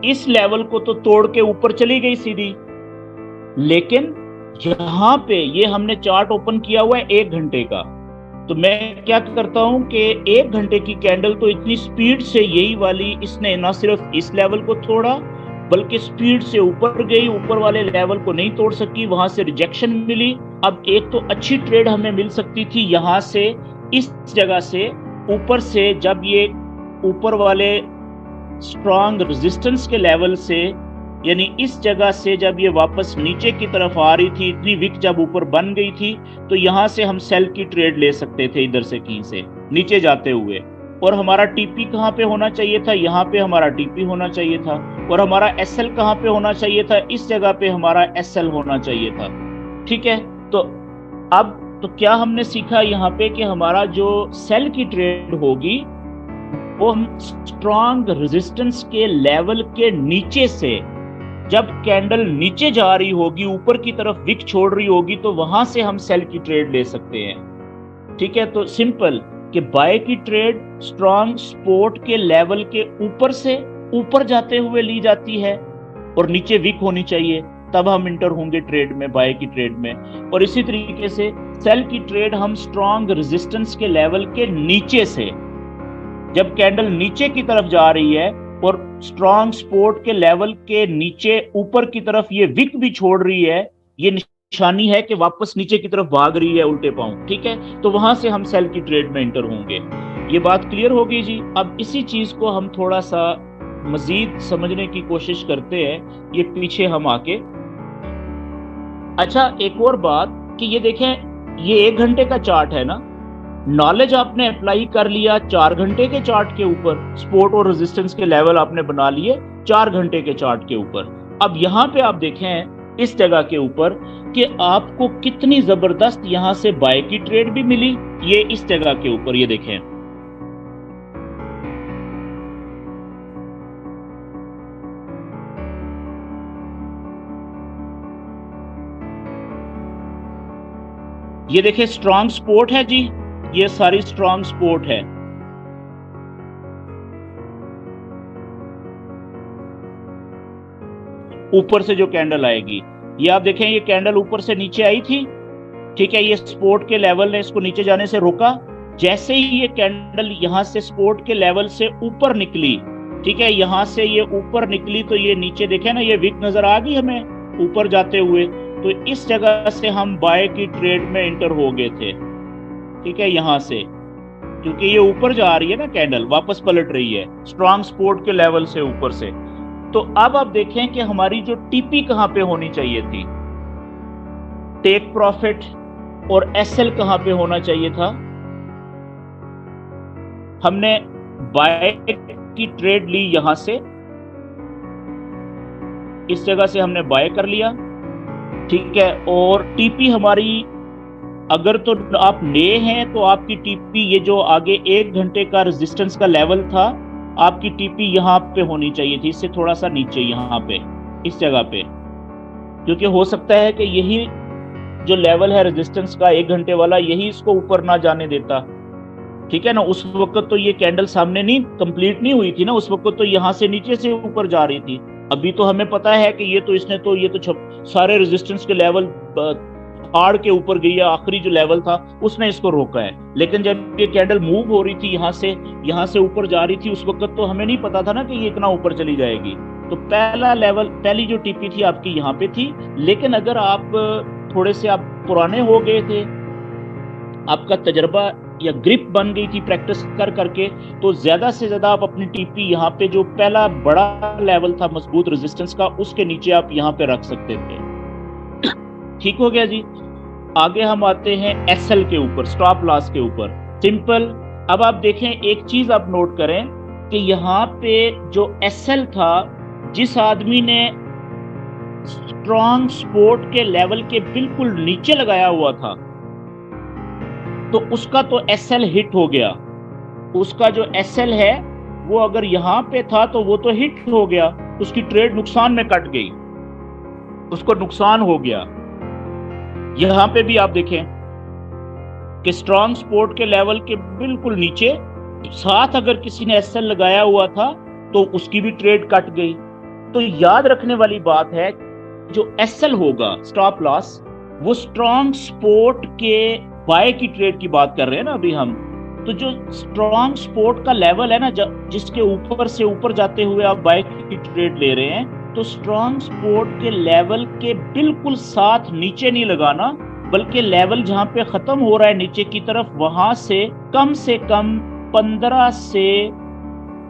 इस लेवल को तो तोड़ के ऊपर चली गई सीधी, लेकिन यहां पे ये हमने चार्ट ओपन किया हुआ है 1 घंटे का। तो मैं क्या करता हूं कि 1 घंटे की कैंडल तो इतनी स्पीड से यही वाली, इसने ना सिर्फ इस लेवल को तोड़ा बल्कि स्पीड से ऊपर गई, ऊपर वाले लेवल को नहीं तोड़ सकी, वहां से रिजेक्शन मिली। अब एक तो अच्छी ट्रेड हमें मिल सकती थी यहां से, इस जगह से ऊपर से, जब ये ऊपर वाले स्ट्रॉन्ग रेजिस्टेंस के लेवल से, यानी इस जगह से जब ये वापस नीचे की तरफ आ रही थी, इतनी विक जब ऊपर बन गई थी, तो यहां से हम सेल की ट्रेड ले सकते थे, इधर से कहीं से नीचे जाते हुए। और हमारा टीपी कहां पे होना चाहिए था? यहाँ पे हमारा टीपी होना चाहिए था। और हमारा एसएल कहां पे होना चाहिए था? इस जगह पे हमारा एसएल होना चाहिए था, ठीक है। तो अब तो क्या हमने सीखा यहाँ पे कि हमारा जो सेल की ट्रेड होगी वो हम स्ट्रॉन्ग रेजिस्टेंस के लेवल के नीचे से, जब कैंडल नीचे जा रही होगी, ऊपर की तरफ विक छोड़ रही होगी, तो वहां से हम सेल की ट्रेड ले सकते हैं, ठीक है। तो सिंपल कि बाय की ट्रेड स्ट्रॉन्ग सपोर्ट के लेवल के ऊपर से ऊपर जाते हुए ली जाती है और नीचे विक होनी चाहिए। तब हम इंटर होंगे ट्रेड में, बाय की ट्रेड में। और इसी तरीके से सेल की ट्रेड हम स्ट्रॉन्ग रेजिस्टेंस के लेवल के नीचे से, जब कैंडल नीचे की तरफ जा रही है और स्ट्रॉन्ग सपोर्ट के लेवल के नीचे ऊपर की तरफ ये विक भी छोड़ रही है, ये निशानी है कि वापस नीचे की तरफ भाग रही है उल्टे पांव, ठीक है। तो वहां से हम सेल की ट्रेड में इंटर होंगे। ये बात क्लियर होगी जी। अब इसी चीज को हम थोड़ा सा मजीद समझने की कोशिश करते हैं, ये पीछे हम आके। अच्छा, एक और बात कि ये देखें, ये 1 घंटे का चार्ट है ना, नॉलेज आपने अप्लाई कर लिया 4 घंटे के चार्ट के ऊपर, सपोर्ट और रेजिस्टेंस के लेवल आपने बना लिए 4 घंटे के चार्ट के ऊपर। अब यहां पे आप देखें इस जगह के ऊपर कि आपको कितनी जबरदस्त यहां से बाय की ट्रेड भी मिली, ये इस जगह के ऊपर, ये देखें। ये देखें स्ट्रॉन्ग सपोर्ट है जी, ये सारी स्ट्रॉन्ग सपोर्ट है। ऊपर से जो कैंडल आएगी, ये आप देखें, ये कैंडल ऊपर से नीचे आई थी, ठीक है। ये सपोर्ट के लेवल ने इसको नीचे जाने से रोका। जैसे ही ये कैंडल यहां से सपोर्ट के लेवल से ऊपर निकली, ठीक है, यहां से ये ऊपर निकली तो ये नीचे देखें ना, ये विक नजर आ गई हमें ऊपर जाते हुए। तो इस जगह से हम बाय की ट्रेड में इंटर हो गए थे, ठीक है, यहां से, क्योंकि ये ऊपर जा रही है ना कैंडल, वापस पलट रही है स्ट्रॉन्ग सपोर्ट के लेवल से ऊपर से। तो अब आप देखें कि हमारी जो टीपी कहां पे होनी चाहिए थी, टेक प्रॉफिट, और एसएल कहां पे होना चाहिए था। हमने बाय की ट्रेड ली यहां से, इस जगह से हमने बाय कर लिया, ठीक है। और टीपी हमारी, अगर तो आप ले हैं तो आपकी टीपी, ये जो आगे 1 घंटे का रेजिस्टेंस का लेवल था, आपकी टीपी यहाँ पे होनी चाहिए थी, इससे थोड़ा सा नीचे, यहाँ पे इस जगह पे, क्योंकि हो सकता है कि यही जो लेवल है रेजिस्टेंस का 1 घंटे वाला, यही इसको ऊपर ना जाने देता, ठीक है ना। उस वक्त तो ये कैंडल सामने नहीं कंप्लीट नहीं हुई थी ना, उस वक्त तो यहाँ से नीचे से ऊपर जा रही थी। अभी तो हमें पता है कि ये तो इसने तो ये तो सारे रेजिस्टेंस के लेवल फाड़ के ऊपर गई है, आखिरी जो लेवल था उसने इसको रोका है। लेकिन जब ये कैंडल मूव हो रही थी यहाँ से ऊपर जा रही थी, उस वक्त तो हमें नहीं पता था ना कि ये इतना ऊपर चली जाएगी। तो पहला लेवल, पहली जो टीपी थी आपकी यहाँ पे थी। लेकिन अगर आप थोड़े से आप पुराने हो गए थे, आपका तजर्बा या ग्रिप बन गई थी प्रैक्टिस कर करके, तो ज्यादा से ज्यादा आप अपनी टीपी यहाँ पे जो पहला बड़ा लेवल था मजबूत रेजिस्टेंस का, उसके नीचे आप यहाँ पे रख सकते थे। ठीक हो गया जी। आगे हम आते हैं एसएल के ऊपर, स्टॉप लॉस के ऊपर। सिंपल। अब आप देखें, एक चीज आप नोट करें कि यहाँ पे जो एसएल था, जिस आदमी ने स्ट्रॉन्ग सपोर्ट के लेवल के बिल्कुल नीचे लगाया हुआ था, तो उसका तो एसएल हिट हो गया। उसका जो एसएल है वो अगर यहां पे था तो वो तो हिट हो गया, उसकी ट्रेड नुकसान में कट गई, उसको नुकसान हो गया। यहां पे भी आप देखें कि स्ट्रॉन्ग सपोर्ट के लेवल के बिल्कुल नीचे साथ अगर किसी ने एसएल लगाया हुआ था तो उसकी भी ट्रेड कट गई। तो याद रखने वाली बात है, जो एसएल होगा स्टॉप लॉस, वो स्ट्रॉन्ग सपोर्ट के बाय की ट्रेड की बात कर रहे हैं ना अभी हम। तो जो स्ट्रॉन्ग सपोर्ट का लेवल है ना, जिसके ऊपर से ऊपर जाते हुए आप बाय की ट्रेड ले रहे हैं, तो स्ट्रॉन्ग सपोर्ट के लेवल के बिल्कुल साथ नीचे नहीं लगाना, बल्कि लेवल जहां पे खत्म हो रहा है नीचे की तरफ, वहां से कम 15 से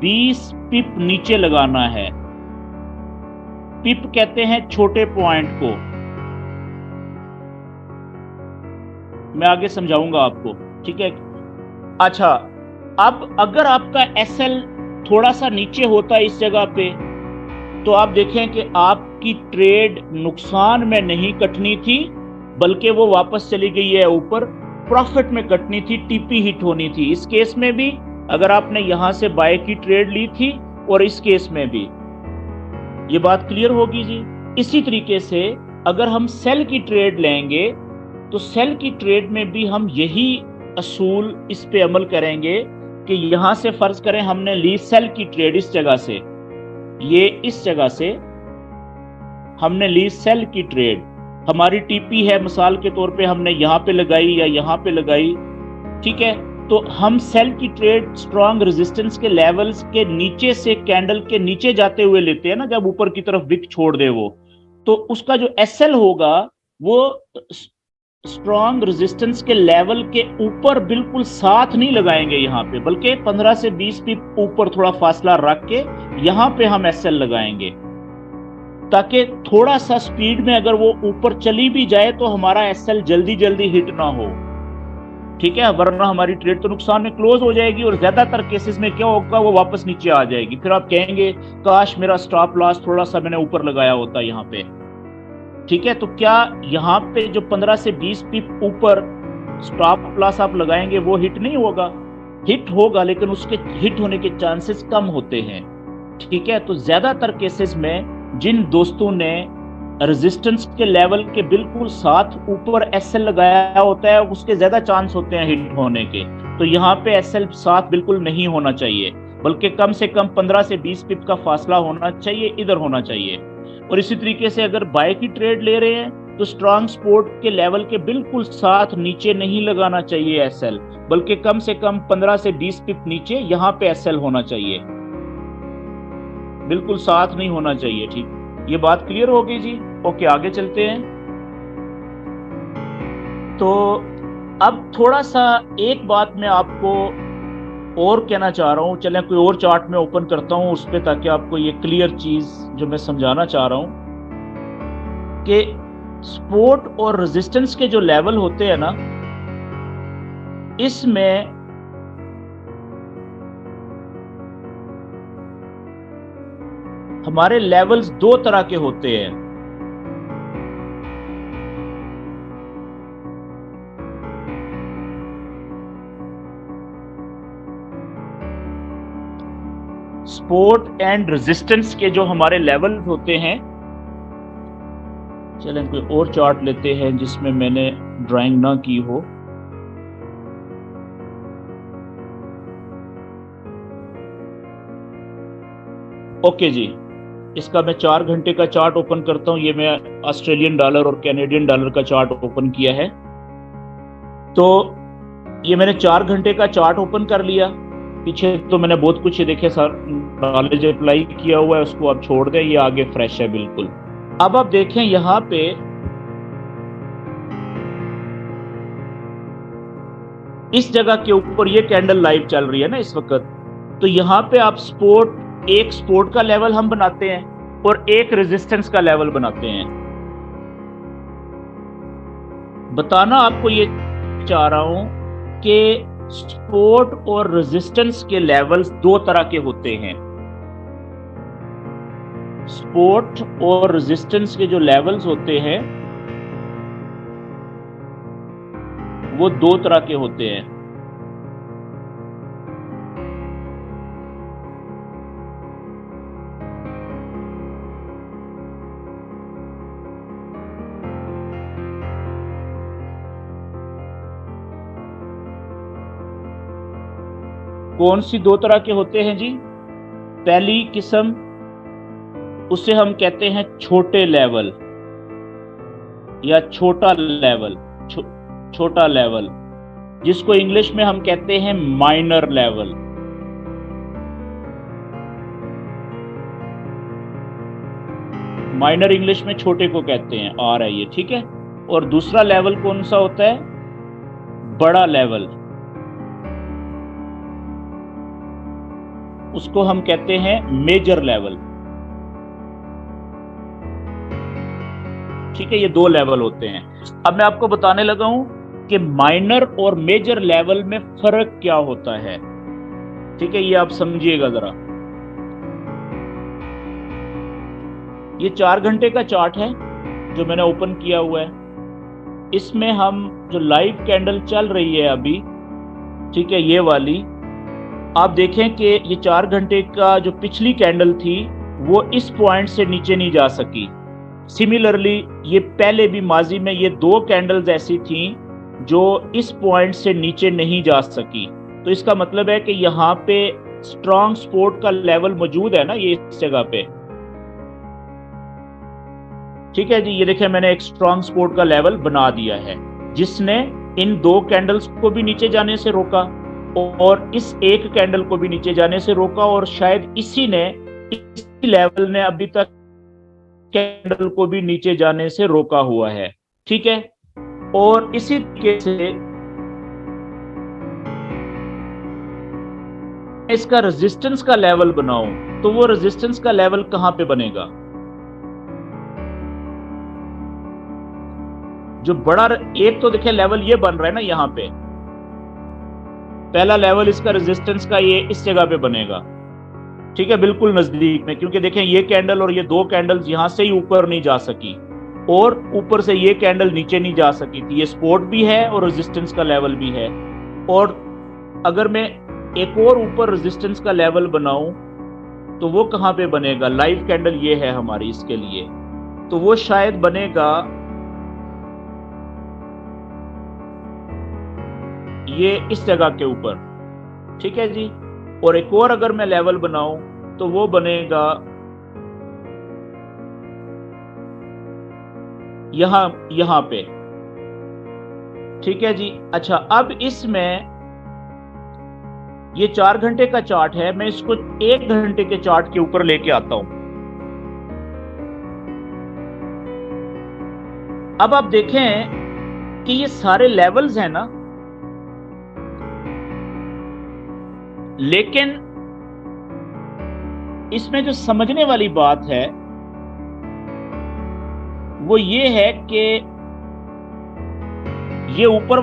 20 पिप नीचे लगाना है। पिप कहते हैं छोटे पॉइंट को, मैं आगे समझाऊंगा आपको, ठीक है। अच्छा, अब अगर आपका एसएल थोड़ा सा नीचे होता है इस जगह पे, तो आप देखें कि आपकी ट्रेड नुकसान में नहीं कटनी थी, बल्कि वो वापस चली गई है ऊपर, प्रॉफिट में कटनी थी, टीपी हिट होनी थी। इस केस में भी अगर आपने यहां से बाय की ट्रेड ली थी, और इस केस में भी, ये बात क्लियर होगी जी। इसी तरीके से अगर हम सेल की ट्रेड लेंगे, तो सेल की ट्रेड में भी हम यही असूल इस पे अमल करेंगे कि यहां से फर्ज करें हमने ली सेल की ट्रेड इस जगह से, ये इस जगह से हमने ली सेल की ट्रेड, हमारी टीपी है मिसाल के तौर पे हमने यहाँ पे लगाई या यहाँ पे लगाई, ठीक है, तो हम सेल की ट्रेड स्ट्रॉन्ग रेजिस्टेंस के लेवल्स के नीचे से कैंडल के नीचे जाते हुए लेते हैं ना, जब ऊपर की तरफ विक छोड़ दे वो, तो उसका जो एसएल होगा वो स्ट्रॉन्ग रेजिस्टेंस के लेवल के ऊपर बिल्कुल साथ नहीं लगाएंगे यहाँ पे, बल्कि 15 से 20 पिप ऊपर थोड़ा फासला रख के यहाँ पे हम एसएल लगाएंगे, ताकि थोड़ा सा स्पीड में अगर वो ऊपर चली भी जाए तो हमारा एसएल जल्दी जल्दी हिट ना हो, ठीक है, वरना हमारी ट्रेड तो नुकसान में क्लोज हो जाएगी और ज्यादातर केसेस में क्या होगा, वो वापस नीचे आ जाएगी। फिर आप कहेंगे काश मेरा स्टॉप लॉस थोड़ा सा मैंने ऊपर लगाया होता यहाँ पे, ठीक है। तो क्या यहाँ पे जो 15 से 20 पिप ऊपर स्टॉप लॉस आप लगाएंगे वो हिट नहीं होगा? हिट होगा, लेकिन उसके हिट होने के चांसेस कम होते हैं, ठीक है। तो ज्यादातर केसेस में जिन दोस्तों ने रेजिस्टेंस के लेवल के बिल्कुल साथ ऊपर एसएल लगाया होता है, उसके ज्यादा चांस होते हैं हिट होने के। तो यहाँ पे एसएल साथ बिल्कुल नहीं होना चाहिए, बल्कि कम से कम 15 से 20 पिप का फासला होना चाहिए, इधर होना चाहिए। और इसी तरीके से अगर बाय की ट्रेड ले रहे हैं तो स्ट्रॉन्ग सपोर्ट के लेवल के बिल्कुल साथ नीचे नहीं लगाना चाहिए एसएल, बल्कि कम से कम 15 से 20 पिप नीचे यहाँ पे एसएल होना चाहिए, बिल्कुल साथ नहीं होना चाहिए, ठीक। ये बात क्लियर होगी जी? ओके, आगे चलते हैं। तो अब थोड़ा सा एक बात मैं आपको और कहना चाह रहा हूं, चलें कोई और चार्ट में ओपन करता हूं उस पे, ताकि आपको ये क्लियर चीज जो मैं समझाना चाह रहा हूं कि सपोर्ट और रेजिस्टेंस के जो लेवल होते हैं ना, इसमें हमारे लेवल्स दो तरह के होते हैं। सपोर्ट एंड रेजिस्टेंस के जो हमारे लेवल होते हैं, चलें कोई और चार्ट लेते हैं जिसमें मैंने ड्राइंग ना की हो। ओके जी, इसका मैं 4 घंटे का चार्ट ओपन करता हूं। ये मैं ऑस्ट्रेलियन डॉलर और कैनेडियन डॉलर का चार्ट ओपन किया है। तो ये मैंने 4 घंटे का चार्ट ओपन कर लिया। पीछे तो मैंने बहुत कुछ देखे सर नॉलेज अप्लाई किया हुआ है, उसको आप छोड़ दें, ये आगे फ्रेश है बिल्कुल। अब आप देखें यहाँ पे इस जगह के ऊपर ये कैंडल लाइव चल रही है ना इस वक्त, तो यहाँ पे आप एक सपोर्ट का लेवल हम बनाते हैं और एक रेजिस्टेंस का लेवल बनाते हैं। बताना आपको ये चाह रहा हूं कि सपोर्ट और रेजिस्टेंस के लेवल्स दो तरह के होते हैं। सपोर्ट और रेजिस्टेंस के जो लेवल्स होते हैं वो दो तरह के होते हैं। कौन सी दो तरह के होते हैं जी? पहली किस्म, उसे हम कहते हैं छोटे लेवल या छोटा लेवल, छोटा लेवल, जिसको इंग्लिश में हम कहते हैं माइनर लेवल। माइनर इंग्लिश में छोटे को कहते हैं, आर है ये, ठीक है। और दूसरा लेवल कौन सा होता है? बड़ा लेवल, उसको हम कहते हैं मेजर लेवल, ठीक है। ये दो लेवल होते हैं। अब मैं आपको बताने लगा हूं कि माइनर और मेजर लेवल में फर्क क्या होता है, ठीक है, ये आप समझिएगा जरा। ये 4 घंटे का चार्ट है जो मैंने ओपन किया हुआ है। इसमें हम जो लाइव कैंडल चल रही है अभी, ठीक है, ये वाली, आप देखें कि ये 4 घंटे का जो पिछली कैंडल थी वो इस पॉइंट से नीचे नहीं जा सकी। सिमिलरली ये पहले भी माजी में ये दो कैंडल्स ऐसी थी जो इस पॉइंट से नीचे नहीं जा सकी। तो इसका मतलब है कि यहाँ पे स्ट्रॉन्ग सपोर्ट का लेवल मौजूद है ना, ये इस जगह पे। ठीक है जी, ये देखिए मैंने एक स्ट्रॉन्ग सपोर्ट का लेवल बना दिया है, जिसने इन दो कैंडल्स को भी नीचे जाने से रोका और इस एक कैंडल को भी नीचे जाने से रोका, और शायद इसी लेवल ने अभी तक कैंडल को भी नीचे जाने से रोका हुआ है। ठीक है, और इसी तरीके से इसका रेजिस्टेंस का लेवल बनाऊं तो वो रेजिस्टेंस का लेवल कहां पे बनेगा? जो बड़ा एक तो देखिए लेवल ये बन रहा है ना, यहां पे पहला लेवल इसका रेजिस्टेंस का ये इस जगह पे बनेगा। ठीक है, बिल्कुल नजदीक में, क्योंकि देखें ये कैंडल और ये दो कैंडल्स यहां से ही ऊपर नहीं जा सकी और ऊपर से ये कैंडल नीचे नहीं जा सकी थी। ये सपोर्ट भी है और रेजिस्टेंस का लेवल भी है। और अगर मैं एक और ऊपर रेजिस्टेंस का लेवल बनाऊं तो वो कहां पे बनेगा? लाइव कैंडल ये है हमारी इसके लिए, तो वो शायद बनेगा ये इस जगह के ऊपर। ठीक है जी, और एक और अगर मैं लेवल बनाऊं तो वो बनेगा यहां पे। ठीक है जी, अच्छा अब इसमें ये 4 घंटे का चार्ट है, मैं इसको 1 घंटे के चार्ट के ऊपर लेके आता हूं। अब आप देखें कि ये सारे लेवल्स हैं ना, लेकिन इसमें जो समझने वाली बात है वो ये है कि ये ऊपर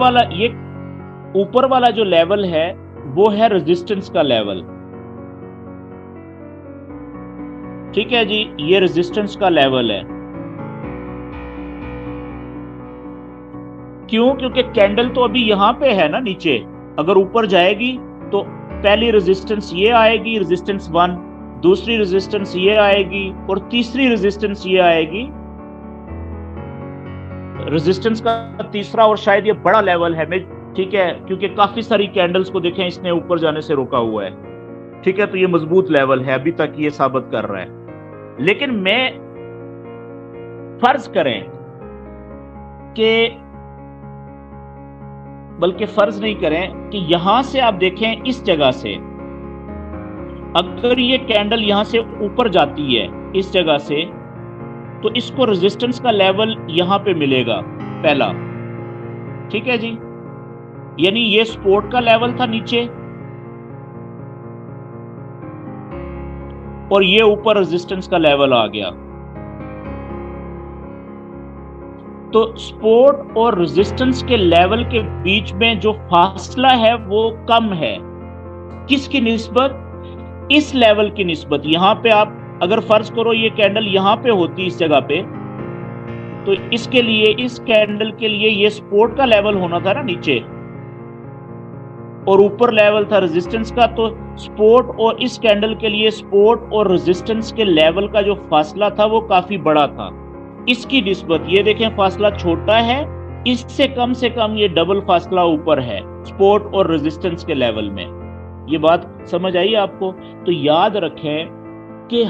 वाला जो लेवल है वो है रेजिस्टेंस का लेवल। ठीक है जी, ये रेजिस्टेंस का लेवल है। क्यों? क्योंकि कैंडल तो अभी यहां पे है ना नीचे, अगर ऊपर जाएगी तो पहली रेजिस्टेंस ये आएगी, रेजिस्टेंस 1, दूसरी रेजिस्टेंस ये आएगी और तीसरी रेजिस्टेंस ये आएगी। रेजिस्टेंस का तीसरा और शायद ये बड़ा लेवल है। ठीक है, क्योंकि काफी सारी कैंडल्स को देखें इसने ऊपर जाने से रोका हुआ है। ठीक है, तो ये मजबूत लेवल है, अभी तक ये साबित कर रहा है। लेकिन मैं फर्ज करें कि, बल्कि फर्ज नहीं करें कि यहां से आप देखें इस जगह से अगर ये कैंडल यहां से ऊपर जाती है इस जगह से, तो इसको रेजिस्टेंस का लेवल यहां पे मिलेगा पहला। ठीक है जी, यानी ये सपोर्ट का लेवल था नीचे और ये ऊपर रेजिस्टेंस का लेवल आ गया। तो सपोर्ट और रेजिस्टेंस के लेवल के बीच में जो फासला है वो कम है। किसकी निस्बत? इस लेवल की निस्बत। यहां पे आप अगर फर्ज करो ये कैंडल यहां पे होती इस जगह पे, तो इसके लिए, इस कैंडल के लिए ये सपोर्ट का लेवल होना था ना नीचे, और ऊपर लेवल था रेजिस्टेंस का। तो सपोर्ट और इस कैंडल के लिए सपोर्ट और रेजिस्टेंस के लेवल का जो फासला था वो काफी बड़ा था। इसकी निस्बत ये देखें फासला छोटा है, इससे कम से कम ये डबल फासला ऊपर है सपोर्ट और रेजिस्टेंस के लेवल में। ये बात समझ आई आपको? तो याद रखें कि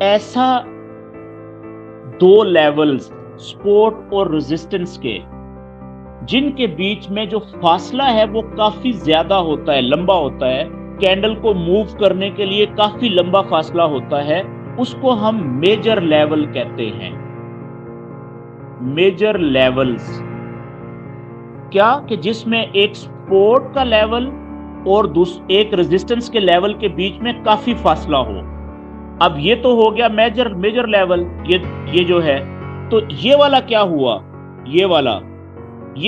ऐसा दो लेवल्स सपोर्ट और रेजिस्टेंस के जिनके बीच में जो फासला है वो काफी ज्यादा होता है, लंबा होता है, कैंडल को मूव करने के लिए काफी लंबा फासला होता है, उसको हम मेजर लेवल कहते हैं। मेजर लेवल्स क्या? कि जिसमें एक सपोर्ट का लेवल और एक रेजिस्टेंस के लेवल के बीच में काफी फासला हो। अब ये तो हो गया मेजर लेवल, ये जो है। तो ये वाला क्या हुआ? ये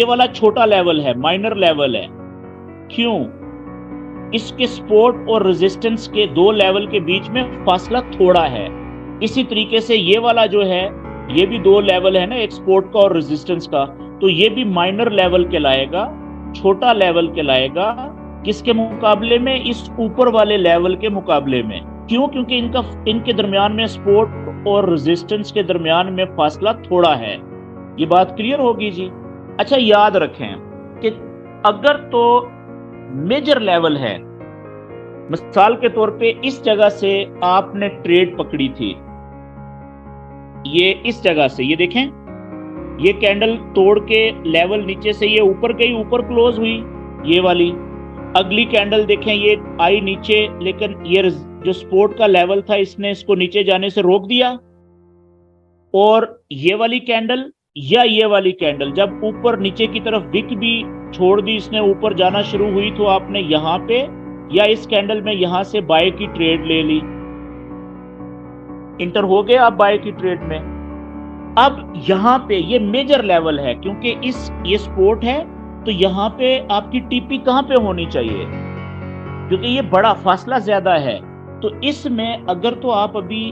वाला छोटा लेवल है, माइनर लेवल है। क्यों? इसके सपोर्ट और रेजिस्टेंस के दो लेवल के बीच में फासला थोड़ा है। इसी तरीके से ये वाला जो है, ये भी दो लेवल है ना, एक सपोर्ट का और रेजिस्टेंस का, तो ये भी माइनर लेवल कहलाएगा, छोटा लेवल कहलाएगा। किसके मुकाबले में? इस ऊपर वाले लेवल के मुकाबले में। क्यों? क्योंकि इनके दरमियान में, सपोर्ट और रेजिस्टेंस के दरमियान में फासला थोड़ा है। ये बात क्लियर होगी जी? अच्छा, याद रखें कि अगर तो मेजर लेवल है, मिसाल के तौर पे इस जगह से आपने ट्रेड पकड़ी थी, ये इस जगह से, ये देखें, ये कैंडल तोड़ के लेवल नीचे से ये ऊपर गई, ऊपर क्लोज हुई ये वाली। अगली कैंडल देखें, ये आई नीचे, लेकिन ये जो सपोर्ट का लेवल था इसने इसको नीचे जाने से रोक दिया। और ये वाली कैंडल या ये वाली कैंडल जब ऊपर नीचे की तरफ विक भी छोड़ दी, इसने ऊपर जाना शुरू हुई, तो आपने यहां पे या इस कैंडल में यहां से बाय की ट्रेड ले ली, इंटर हो गए आप बाय की ट्रेड में। अब यहां पे ये मेजर लेवल है, क्योंकि ये सपोर्ट है, तो यहां पे आपकी टीपी कहां पे होनी चाहिए, क्योंकि ये बड़ा फासला ज्यादा है। तो इसमें अगर तो आप अभी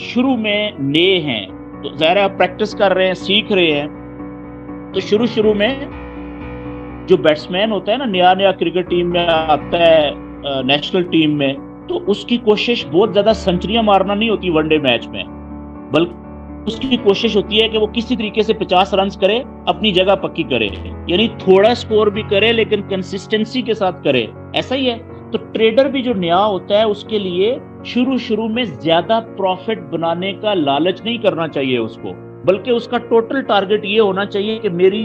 शुरू में नए हैं, तो ज़ाहिर है आप प्रैक्टिस कर रहे हैं, सीख रहे हैं, तो शुरू में जो बैट्समैन होता है ना, नया क्रिकेट टीम में आता है, नेशनल टीम में, तो उसकी कोशिश बहुत ज्यादा सेंचुरियां मारना नहीं होती वनडे मैच में, बल्कि उसकी कोशिश होती है कि वो किसी तरीके से 50 रन करे, अपनी जगह पक्की करे, यानी थोड़ा स्कोर भी करे लेकिन कंसिस्टेंसी के साथ करे, ऐसा ही है। तो ट्रेडर भी जो नया होता है उसके लिए शुरू में ज्यादा प्रॉफिट बनाने का लालच नहीं करना चाहिए उसको, बल्कि उसका टोटल टारगेट ये होना चाहिए कि मेरी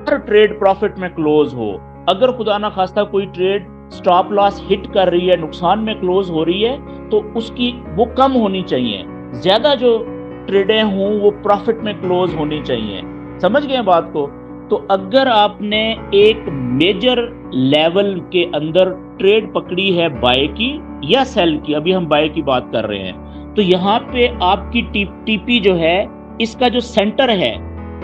हर ट्रेड प्रॉफिट में क्लोज हो। अगर खुदा ना खास्ता कोई ट्रेड स्टॉप लॉस हिट कर रही है, नुकसान में क्लोज हो रही है, तो उसकी वो कम होनी चाहिए, ज्यादा जो ट्रेडें हों वो प्रॉफिट में क्लोज होनी चाहिए। समझ गए बात को? तो अगर आपने एक मेजर लेवल के अंदर ट्रेड पकड़ी है बाय की या सेल की, अभी हम बाय की बात कर रहे हैं, तो यहाँ पे आपकी टीपी जो है, इसका जो सेंटर है,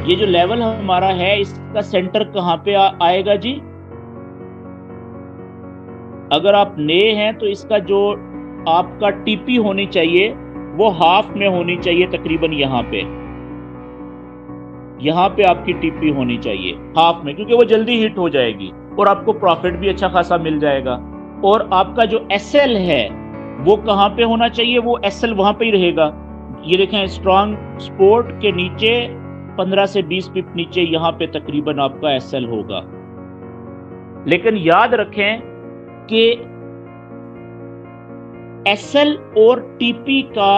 ये जो लेवल हमारा है, इसका सेंटर कहाँ पे आएगा जी? अगर आप नए हैं तो इसका जो आपका टीपी होनी चाहिए वो हाफ में होनी चाहिए, तकरीबन यहाँ पे आपकी टीपी होनी चाहिए हाफ में, क्योंकि वो जल्दी हिट हो जाएगी और आपको प्रॉफिट भी अच्छा खासा मिल जाएगा। और आपका जो एसएल है वो कहाँ पे होना चाहिए? वो एसएल वहां पे ही रहेगा। ये देखें, स्ट्रॉन्ग सपोर्ट के नीचे 15 से 20 पिप नीचे यहाँ पे तकरीबन आपका एसएल होगा। लेकिन याद रखें कि एसएल और टीपी का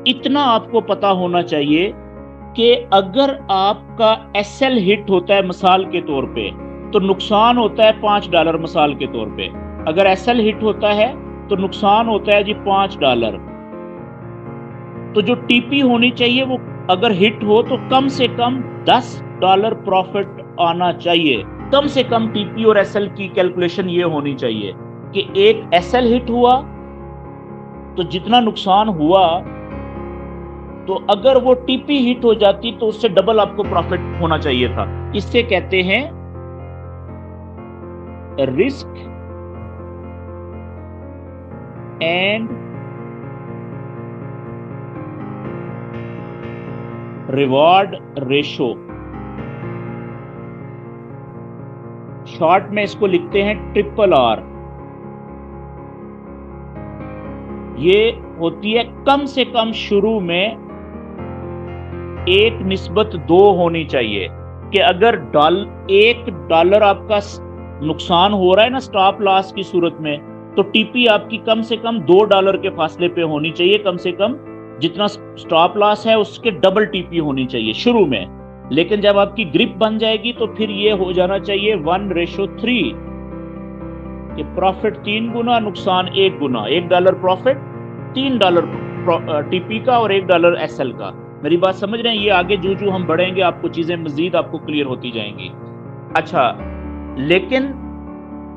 इतना आपको पता होना चाहिए कि अगर आपका एसएल हिट होता है मिसाल के तौर पे, तो नुकसान होता है $5 मिसाल के तौर पे। अगर एसएल हिट होता है तो नुकसान होता है जी $5। तो जो टीपी होनी चाहिए वो अगर हिट हो तो कम से कम $10 प्रॉफिट आना चाहिए। कम से कम टीपी और एसएल की कैलकुलेशन ये होनी चाहिए कि एक एसएल हिट हुआ तो जितना नुकसान हुआ, तो अगर वो टीपी हिट हो जाती तो उससे डबल आपको प्रॉफिट होना चाहिए था। इससे कहते हैं risk and reward ratio, short में इसको लिखते हैं RRR। ये होती है कम से कम शुरू में 1:2 होनी चाहिए, कि अगर $1 आपका नुकसान हो रहा है ना स्टॉप लॉस की सूरत में, तो टीपी आपकी कम से कम $2 के फासले पे होनी चाहिए, कम से कम जितना स्टॉप लॉस है उसके डबल टीपी होनी चाहिए शुरू में। लेकिन जब आपकी ग्रिप बन जाएगी तो फिर ये हो जाना चाहिए 1:3, कि प्रॉफिट 3 गुना, नुकसान 1 गुना। $1 प्रॉफिट, $3 टीपी का और $1 एसएल का। मेरी बात समझ रहे हैं? ये आगे जो हम बढ़ेंगे आपको चीजें मजीद आपको क्लियर होती जाएंगी। अच्छा, लेकिन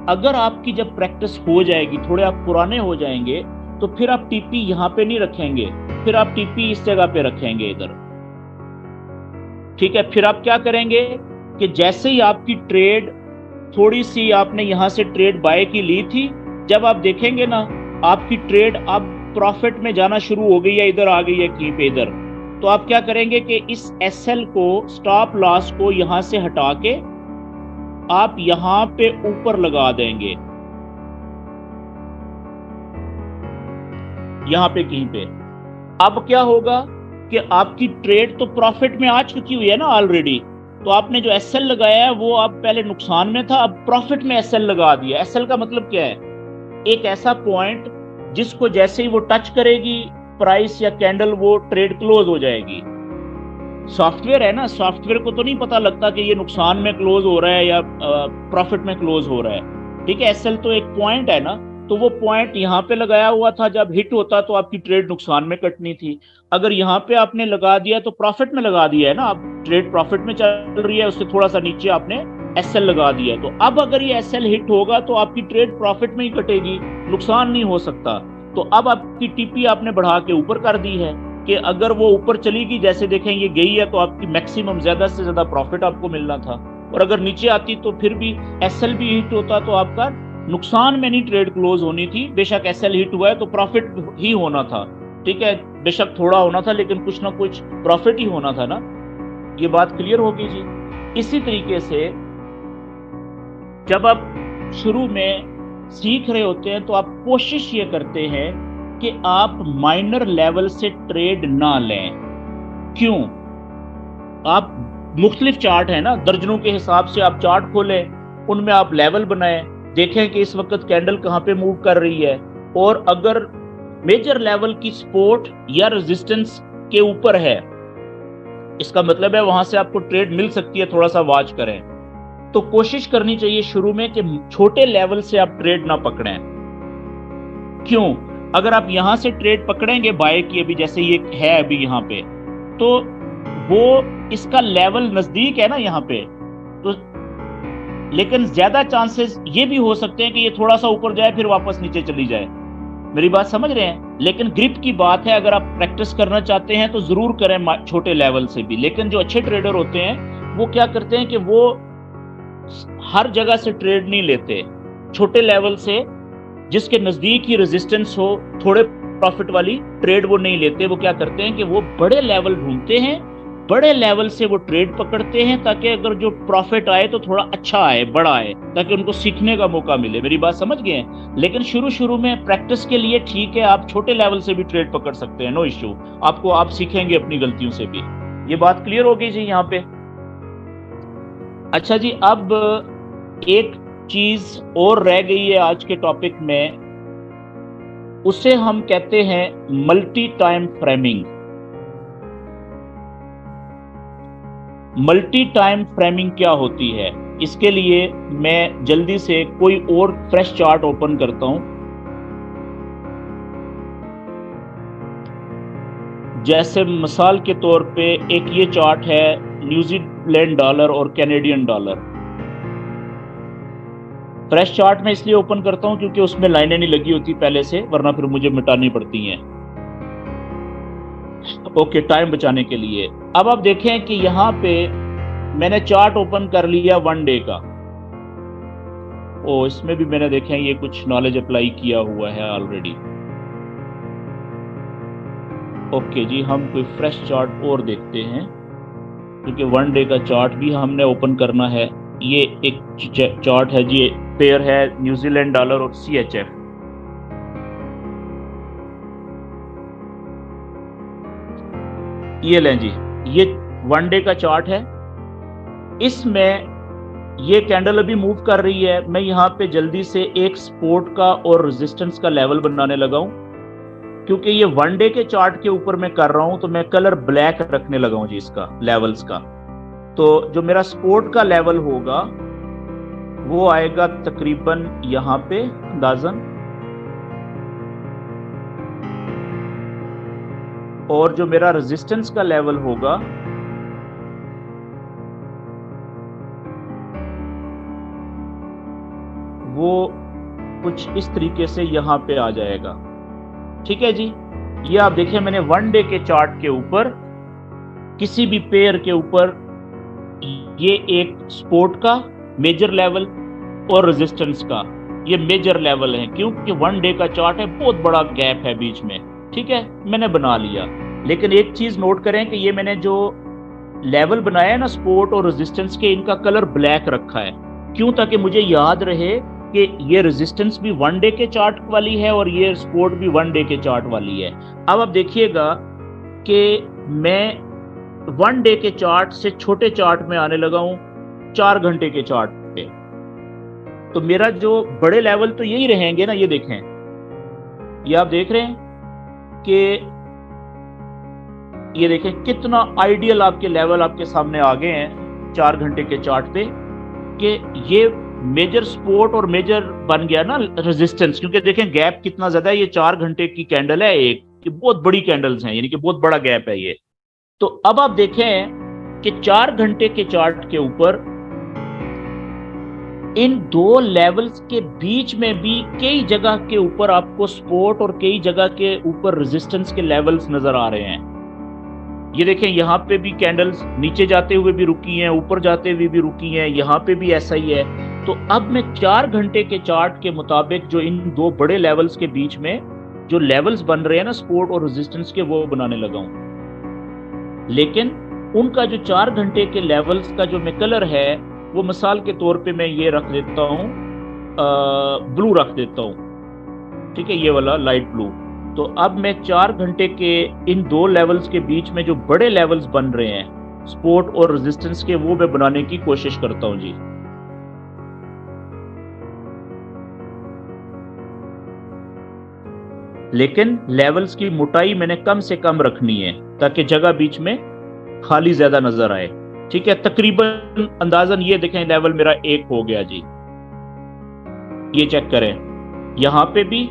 अगर आपकी जब प्रैक्टिस हो जाएगी, थोड़े आप पुराने हो जाएंगे, तो फिर आप टीपी यहाँ पे नहीं रखेंगे, फिर आप टीपी इस जगह पे रखेंगे इधर। ठीक है, फिर आप क्या करेंगे कि जैसे ही आपकी ट्रेड थोड़ी सी आपने यहां से ट्रेड बाय की ली थी, जब आप देखेंगे ना आपकी ट्रेड अब प्रॉफिट में जाना शुरू हो गई है, इधर आ गई है कहीं पे इधर, तो आप क्या करेंगे कि इस एसएल को, स्टॉप लॉस को यहां से हटा के आप यहां पे ऊपर लगा देंगे, यहां पे कहीं पे। अब क्या होगा कि आपकी ट्रेड तो प्रॉफिट में आ चुकी हुई है ना ऑलरेडी, तो आपने जो एसएल लगाया है वो अब पहले नुकसान में था, अब प्रॉफिट में एसएल लगा दिया। एसएल का मतलब क्या है? एक ऐसा पॉइंट जिसको जैसे ही वो टच करेगी प्राइस या कैंडल वो ट्रेड क्लोज हो जाएगी। सॉफ्टवेयर है ना, सॉफ्टवेयर को तो नहीं पता लगता कि ये नुकसान में क्लोज हो रहा है या प्रॉफिट में क्लोज हो रहा है। ठीक है, एसएल तो एक पॉइंट है ना, तो वो पॉइंट यहाँ पे लगाया हुआ था, जब हिट होता तो आपकी ट्रेड नुकसान में कटनी थी। अगर यहाँ पे आपने लगा दिया तो प्रॉफिट में लगा दिया है ना, आप ट्रेड प्रॉफिट में चल रही है, उससे थोड़ा सा नीचे आपने एसएल लगा दिया, तो अब अगर ये एसएल हिट होगा तो आपकी ट्रेड प्रॉफिट में ही कटेगी, नुकसान नहीं हो सकता। तो अब आपकी टीपी आपने बढ़ा के ऊपर कर दी है कि अगर वो ऊपर चली गई, जैसे देखें ये गई है, तो आपकी मैक्सिमम ज्यादा से ज्यादा प्रॉफिट आपको मिलना था, और अगर नीचे आती तो फिर भी एसएल भी हिट होता तो आपका नुकसान में नहीं ट्रेड क्लोज होनी थी। बेशक एसएल हिट हुआ है तो प्रॉफिट ही होना था, ठीक है, बेशक थोड़ा होना था लेकिन कुछ ना कुछ प्रॉफिट ही होना था ना। ये बात क्लियर होगी जी। इसी तरीके से जब आप शुरू में सीख रहे होते हैं तो आप कोशिश ये करते हैं कि आप माइनर लेवल से ट्रेड ना लें। क्यों? आप मुख्तलिफ चार्ट है ना, दर्जनों के हिसाब से आप चार्ट खोलें, उनमें आप लेवल बनाएं, देखें कि इस वक्त कैंडल कहां पे मूव कर रही है, और अगर मेजर लेवल की सपोर्ट या रेजिस्टेंस के ऊपर है, इसका मतलब है वहां से आपको ट्रेड मिल सकती है, थोड़ा सा वॉच करें। तो कोशिश करनी चाहिए शुरू में कि छोटे लेवल से आप ट्रेड ना पकड़ें। क्यों? अगर आप यहां से ट्रेड पकड़ेंगे बाय की, अभी जैसे ये है अभी यहां पे, तो वो इसका लेवल नजदीक है ना यहां पे, तो लेकिन ज्यादा चांसेस ये भी हो सकते हैं कि ये थोड़ा सा ऊपर जाए फिर वापस नीचे चली जाए। मेरी बात समझ रहे हैं? लेकिन ग्रिप की बात है, अगर आप प्रैक्टिस करना चाहते हैं तो जरूर करें छोटे लेवल से भी। लेकिन जो अच्छे ट्रेडर होते हैं वो क्या करते हैं कि वो हर जगह से ट्रेड नहीं लेते, छोटे लेवल से जिसके नजदीक ही रेजिस्टेंस हो, थोड़े प्रॉफिट वाली ट्रेड वो नहीं लेते। वो क्या करते हैं कि वो बड़े लेवल ढूंढते हैं, बड़े लेवल से वो ट्रेड पकड़ते हैं, ताकि अगर जो प्रॉफिट आए तो थोड़ा अच्छा आए, बड़ा आए, ताकि उनको सीखने का मौका मिले। मेरी बात समझ गए हैं? लेकिन शुरू शुरू में प्रैक्टिस के लिए ठीक है, आप छोटे लेवल से भी ट्रेड पकड़ सकते हैं, नो इश्यू। आपको आप सीखेंगे अपनी गलतियों से भी। ये बात क्लियर हो गई जी यहाँ पे? अच्छा जी, अब एक चीज और रह गई है आज के टॉपिक में, उसे हम कहते हैं multi time framing. Multi time framing क्या होती है? इसके लिए मैं जल्दी से कोई और फ्रेश चार्ट ओपन करता हूं। जैसे मिसाल के तौर पे एक ये चार्ट है न्यूजीलैंड डॉलर और कैनेडियन डॉलर। फ्रेश चार्ट में इसलिए ओपन करता हूं क्योंकि उसमें लाइनें नहीं लगी होती पहले से, वरना फिर मुझे मिटानी पड़ती हैं। ओके, टाइम बचाने के लिए। अब आप देखें कि यहां पे मैंने चार्ट ओपन कर लिया 1 डे का। ओ, इसमें भी मैंने देखें ये कुछ नॉलेज अप्लाई किया हुआ है ऑलरेडी। ओके जी, हम कोई फ्रेश चार्ट और देखते हैं, क्योंकि 1 डे का चार्ट भी हमने ओपन करना है। ये एक चार्ट है जी, पेयर है न्यूजीलैंड डॉलर और CHF। ये लें जी, ये 1 डे का चार्ट है। इसमें ये कैंडल अभी मूव कर रही है। मैं यहाँ पे जल्दी से एक सपोर्ट का और रेजिस्टेंस का लेवल बनाने लगा हूं, क्योंकि ये 1 डे के चार्ट के ऊपर मैं कर रहा हूं, तो मैं कलर ब्लैक रखने लगा हूं जी इसका, लेवल्स का। तो जो मेरा सपोर्ट का लेवल होगा वो आएगा तकरीबन यहां पे अंदाजन, और जो मेरा रेजिस्टेंस का लेवल होगा वो कुछ इस तरीके से यहां पे आ जाएगा। ठीक है जी, ये आप देखिए मैंने 1 डे के चार्ट के ऊपर किसी भी पेयर के ऊपर ये एक सपोर्ट का मेजर लेवल और रेजिस्टेंस का ये मेजर लेवल है, क्योंकि 1 डे का चार्ट है, बहुत बड़ा गैप है बीच में। ठीक है, मैंने बना लिया। लेकिन एक चीज नोट करें कि ये मैंने जो लेवल बनाया है ना सपोर्ट और रेजिस्टेंस के, इनका कलर ब्लैक रखा है। क्यों? ताकि मुझे याद रहे कि ये रेजिस्टेंस भी 1 डे के चार्ट वाली है और ये सपोर्ट भी 1 डे के चार्ट वाली है। अब आप देखिएगा कि मैं 1 डे के चार्ट से छोटे चार्ट में आने लगा हूं 4 घंटे के चार्ट पे। तो मेरा जो बड़े लेवल तो यही रहेंगे ना, ये देखें, ये आप देख रहे हैं कि ये देखें कितना आइडियल आपके लेवल आपके सामने आ गए हैं 4 घंटे के चार्ट पे, कि ये मेजर सपोर्ट और मेजर बन गया ना रेजिस्टेंस, क्योंकि देखें गैप कितना ज्यादा है। ये 4 घंटे की कैंडल है एक, ये बहुत बड़ी कैंडल्स हैं, यानी कि बहुत बड़ा गैप है ये। तो अब आप देखें कि 4 घंटे के चार्ट के ऊपर इन दो लेवल्स के बीच में भी कई जगह के ऊपर आपको सपोर्ट और कई जगह के ऊपर रेजिस्टेंस के लेवल्स नजर आ रहे हैं। ये देखें यहाँ पे भी कैंडल्स नीचे जाते हुए भी रुकी हैं, ऊपर जाते हुए भी रुकी हैं, यहाँ पे भी ऐसा ही है। तो अब मैं 4 घंटे के चार्ट के मुताबिक जो इन दो बड़े लेवल्स के बीच में जो लेवल्स बन रहे हैं ना सपोर्ट और रेजिस्टेंस के, वो बनाने लगा हूं। लेकिन उनका जो 4 घंटे के लेवल्स का जो मैं कलर है, वो मिसाल के तौर पे मैं ये रख देता हूं, ब्लू रख देता हूं, ठीक है, ये वाला लाइट ब्लू। तो अब मैं 4 घंटे के इन दो लेवल्स के बीच में जो बड़े लेवल्स बन रहे हैं सपोर्ट और रेजिस्टेंस के, वो मैं बनाने की कोशिश करता हूं जी। लेकिन लेवल्स की मोटाई मैंने कम से कम रखनी है ताकि जगह बीच में खाली ज्यादा नजर आए, ठीक है। तकरीबन अंदाजन ये देखें लेवल मेरा 1 हो गया जी। ये चेक करें, यहां पे भी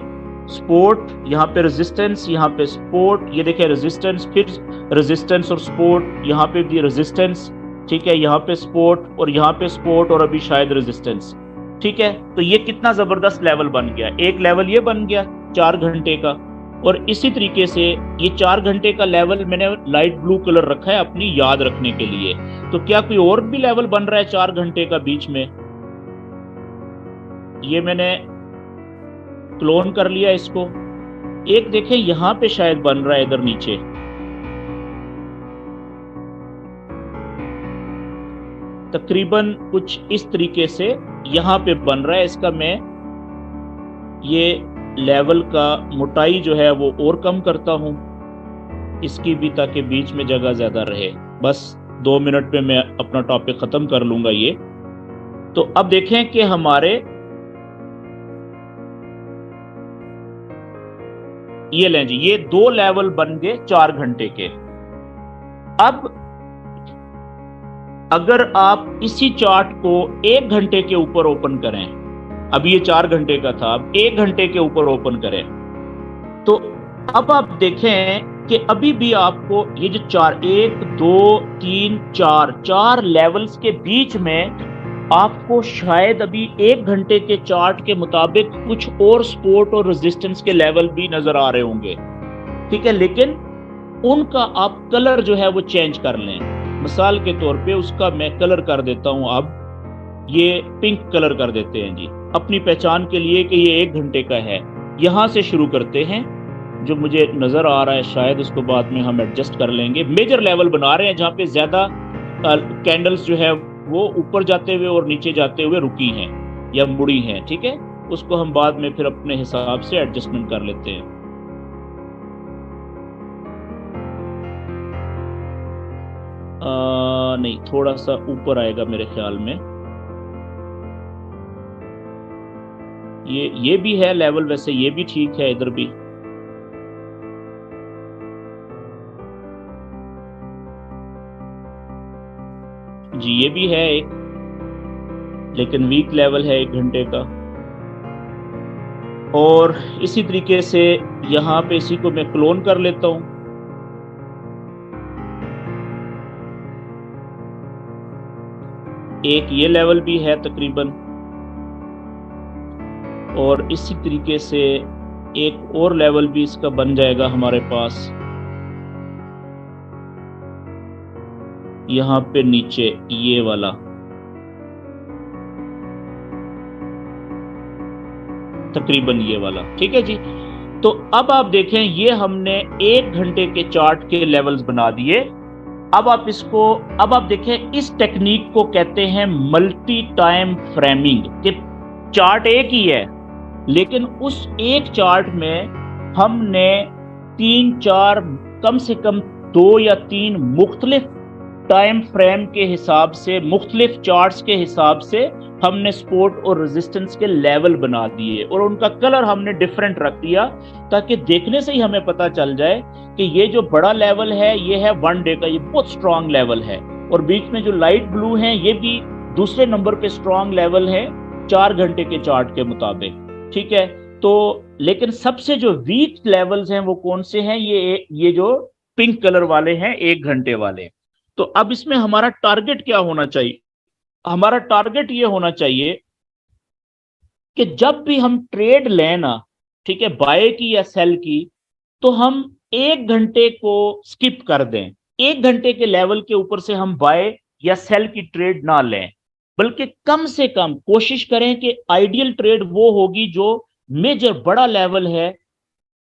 सपोर्ट, यहाँ पे रेजिस्टेंस, यहाँ पे सपोर्ट, ये देखें रेजिस्टेंस, फिर रेजिस्टेंस और सपोर्ट, यहाँ पे भी रेजिस्टेंस, ठीक है, यहाँ पे सपोर्ट और यहाँ पे सपोर्ट और अभी शायद रेजिस्टेंस, ठीक है। तो ये कितना जबरदस्त लेवल बन गया। एक लेवल ये बन गया 4 घंटे का, और इसी तरीके से ये 4 घंटे का लेवल मैंने लाइट ब्लू कलर रखा है अपनी याद रखने के लिए। तो क्या कोई और भी लेवल बन रहा है 4 घंटे का बीच में? ये मैंने क्लोन कर लिया इसको। एक देखें यहां पे शायद बन रहा है इधर नीचे, तकरीबन कुछ इस तरीके से यहां पे बन रहा है। इसका मैं ये लेवल का मोटाई जो है वो और कम करता हूं इसकी भी, ताकि बीच में जगह ज्यादा रहे। बस 2 मिनट पे मैं अपना टॉपिक खत्म कर लूंगा ये। तो अब देखें कि हमारे ये लें जी, ये 2 लेवल बन गए 4 घंटे के। अब अगर आप इसी चार्ट को 1 घंटे के ऊपर ओपन करें, अब ये 4 घंटे का था, अब 1 घंटे के ऊपर ओपन करें, तो अब आप देखें कि अभी भी आपको ये जो 1 2 3 4 लेवल्स के बीच में आपको शायद अभी 1 घंटे के चार्ट के मुताबिक कुछ और सपोर्ट और रेजिस्टेंस के लेवल भी नजर आ रहे होंगे, ठीक है। लेकिन उनका आप कलर जो है वो चेंज कर लें। मिसाल के तौर पे उसका मैं कलर कर देता हूं, अब ये पिंक कलर कर देते हैं जी, अपनी पहचान के लिए कि ये 1 घंटे का है। यहां से शुरू करते हैं, जो मुझे नजर आ रहा है शायद उसको बाद में हम एडजस्ट कर लेंगे। मेजर लेवल बना रहे हैं जहां पे ज्यादा कैंडल्स जो है वो ऊपर जाते हुए और नीचे जाते हुए रुकी हैं या मुड़ी हैं, ठीक है। उसको हम बाद में फिर अपने हिसाब से एडजस्टमेंट कर लेते हैं। नहीं, थोड़ा सा ऊपर आएगा मेरे ख्याल में। ये भी है लेवल, वैसे ये भी ठीक है, इधर भी। जी ये भी है एक, लेकिन वीक लेवल है 1 घंटे का। और इसी तरीके से यहां पे इसी को मैं क्लोन कर लेता हूं। एक ये लेवल भी है तकरीबन, और इसी तरीके से एक और लेवल भी इसका बन जाएगा हमारे पास यहां पे नीचे, ये वाला। तकरीबन ये वाला, ठीक है जी। तो अब आप देखें, ये हमने 1 घंटे के चार्ट के लेवल्स बना दिए। अब आप देखें, इस टेक्निक को कहते हैं मल्टी टाइम फ्रेमिंग, कि चार्ट एक ही है लेकिन उस एक चार्ट में हमने 3 4 कम से कम 2 या 3 मुख्तलिफ टाइम फ्रेम के हिसाब से, मुख्तलिफ चार्ट्स के हिसाब से हमने सपोर्ट और रेजिस्टेंस के लेवल बना दिए और उनका कलर हमने डिफरेंट रख दिया, ताकि देखने से ही हमें पता चल जाए कि ये जो बड़ा लेवल है ये है 1 डे का, ये बहुत स्ट्रांग लेवल है, और बीच में जो लाइट ब्लू है ये भी दूसरे नंबर पे स्ट्रांग लेवल है 4 घंटे के चार्ट के मुताबिक। ठीक है, तो लेकिन सबसे जो वीक लेवल्स हैं वो कौन से हैं? ये जो पिंक कलर वाले हैं, 1 घंटे वाले। तो अब इसमें हमारा टारगेट क्या होना चाहिए? हमारा टारगेट ये होना चाहिए कि जब भी हम ट्रेड लें ना, ठीक है, बाय की या सेल की, तो हम 1 घंटे को स्किप कर दें। 1 घंटे के लेवल के ऊपर से हम बाय या सेल की ट्रेड ना लें, बल्कि कम से कम कोशिश करें कि आइडियल ट्रेड वो होगी जो मेजर बड़ा लेवल है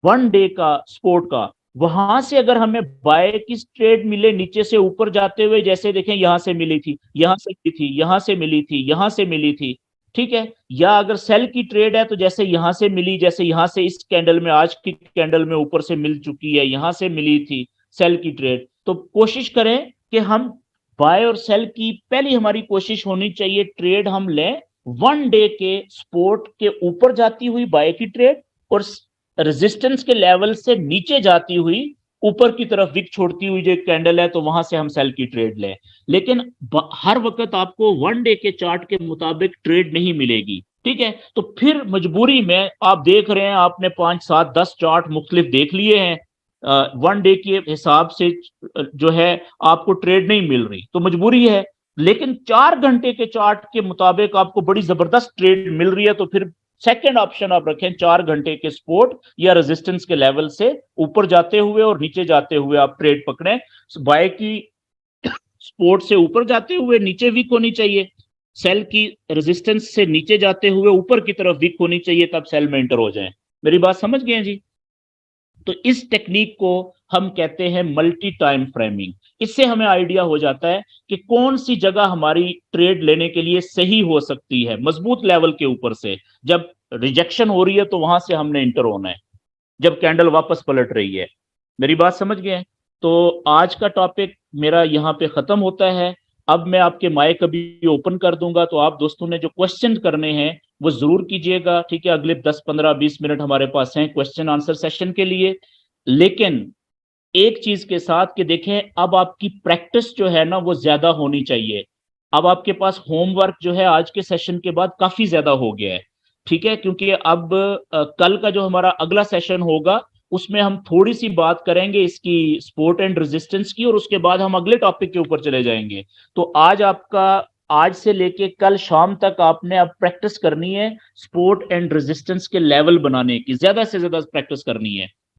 1 डे का स्पोर्ट का, वहां से अगर हमें बाय की ट्रेड मिले नीचे से ऊपर जाते हुए, जैसे देखें यहां से मिली थी, यहां से मिली थी, यहां से मिली थी, यहां से मिली थी, ठीक है, या अगर सेल की ट्रेड है तो जैसे यहां से मिली, जैसे यहां से इस कैंडल में, आज की कैंडल में ऊपर से मिल चुकी है, यहां से मिली थी सेल की ट्रेड, तो कोशिश करें कि हम बाय और सेल की, पहली हमारी कोशिश होनी चाहिए ट्रेड हम लें 1 डे के सपोर्ट के ऊपर जाती हुई बाय की ट्रेड, और रेजिस्टेंस के लेवल से नीचे जाती हुई ऊपर की तरफ विक छोड़ती हुई जो कैंडल है, तो वहां से हम सेल की ट्रेड लें। लेकिन हर वक्त आपको 1 डे के चार्ट के मुताबिक ट्रेड नहीं मिलेगी। ठीक है, तो फिर मजबूरी में आप देख रहे हैं, आपने 5 7 10 चार्ट मुख्तलिफ देख लिए हैं, 1 डे के हिसाब से जो है आपको ट्रेड नहीं मिल रही, तो मजबूरी है। लेकिन 4 घंटे के चार्ट के मुताबिक आपको बड़ी जबरदस्त ट्रेड मिल रही है, तो फिर सेकेंड ऑप्शन आप रखें 4 घंटे के सपोर्ट या रेजिस्टेंस के लेवल से ऊपर जाते हुए और नीचे जाते हुए आप ट्रेड पकड़ें। बाय की सपोर्ट से ऊपर जाते हुए नीचे वीक होनी चाहिए, सेल की रेजिस्टेंस से नीचे जाते हुए ऊपर की तरफ वीक होनी चाहिए, तब सेल में एंटर हो जाए। मेरी बात समझ गए जी? तो इस टेक्निक को हम कहते हैं मल्टी टाइम फ्रेमिंग। इससे हमें आइडिया हो जाता है कि कौन सी जगह हमारी ट्रेड लेने के लिए सही हो सकती है। मजबूत लेवल के ऊपर से जब रिजेक्शन हो रही है तो वहां से हमने इंटर होना है, जब कैंडल वापस पलट रही है। मेरी बात समझ गए? तो आज का टॉपिक मेरा यहाँ पे खत्म होता है। अब मैं आपके माइक अभी ओपन कर दूंगा, तो आप दोस्तों ने जो क्वेश्चन करने हैं वो जरूर कीजिएगा। ठीक है, अगले 10 15 20 मिनट हमारे पास हैं क्वेश्चन आंसर सेशन के लिए। लेकिन एक चीज के साथ कि देखें, अब आपकी प्रैक्टिस जो है ना वो ज्यादा होनी चाहिए। अब आपके पास होमवर्क जो है आज के सेशन के बाद काफी ज्यादा हो गया है। ठीक है, क्योंकि अब कल का जो हमारा अगला सेशन होगा उसमें हम थोड़ी सी बात करेंगे इसकी सपोर्ट एंड रेजिस्टेंस की, और उसके बाद हम अगले टॉपिक के ऊपर चले जाएंगे। तो आज आपका, आज से लेके कल शाम तक आपने अब प्रैक्टिस करनी है सपोर्ट एंड रेजिस्टेंस के लेवल बनाने की, ज्यादा से ज्यादा प्रैक्टिस करनी है।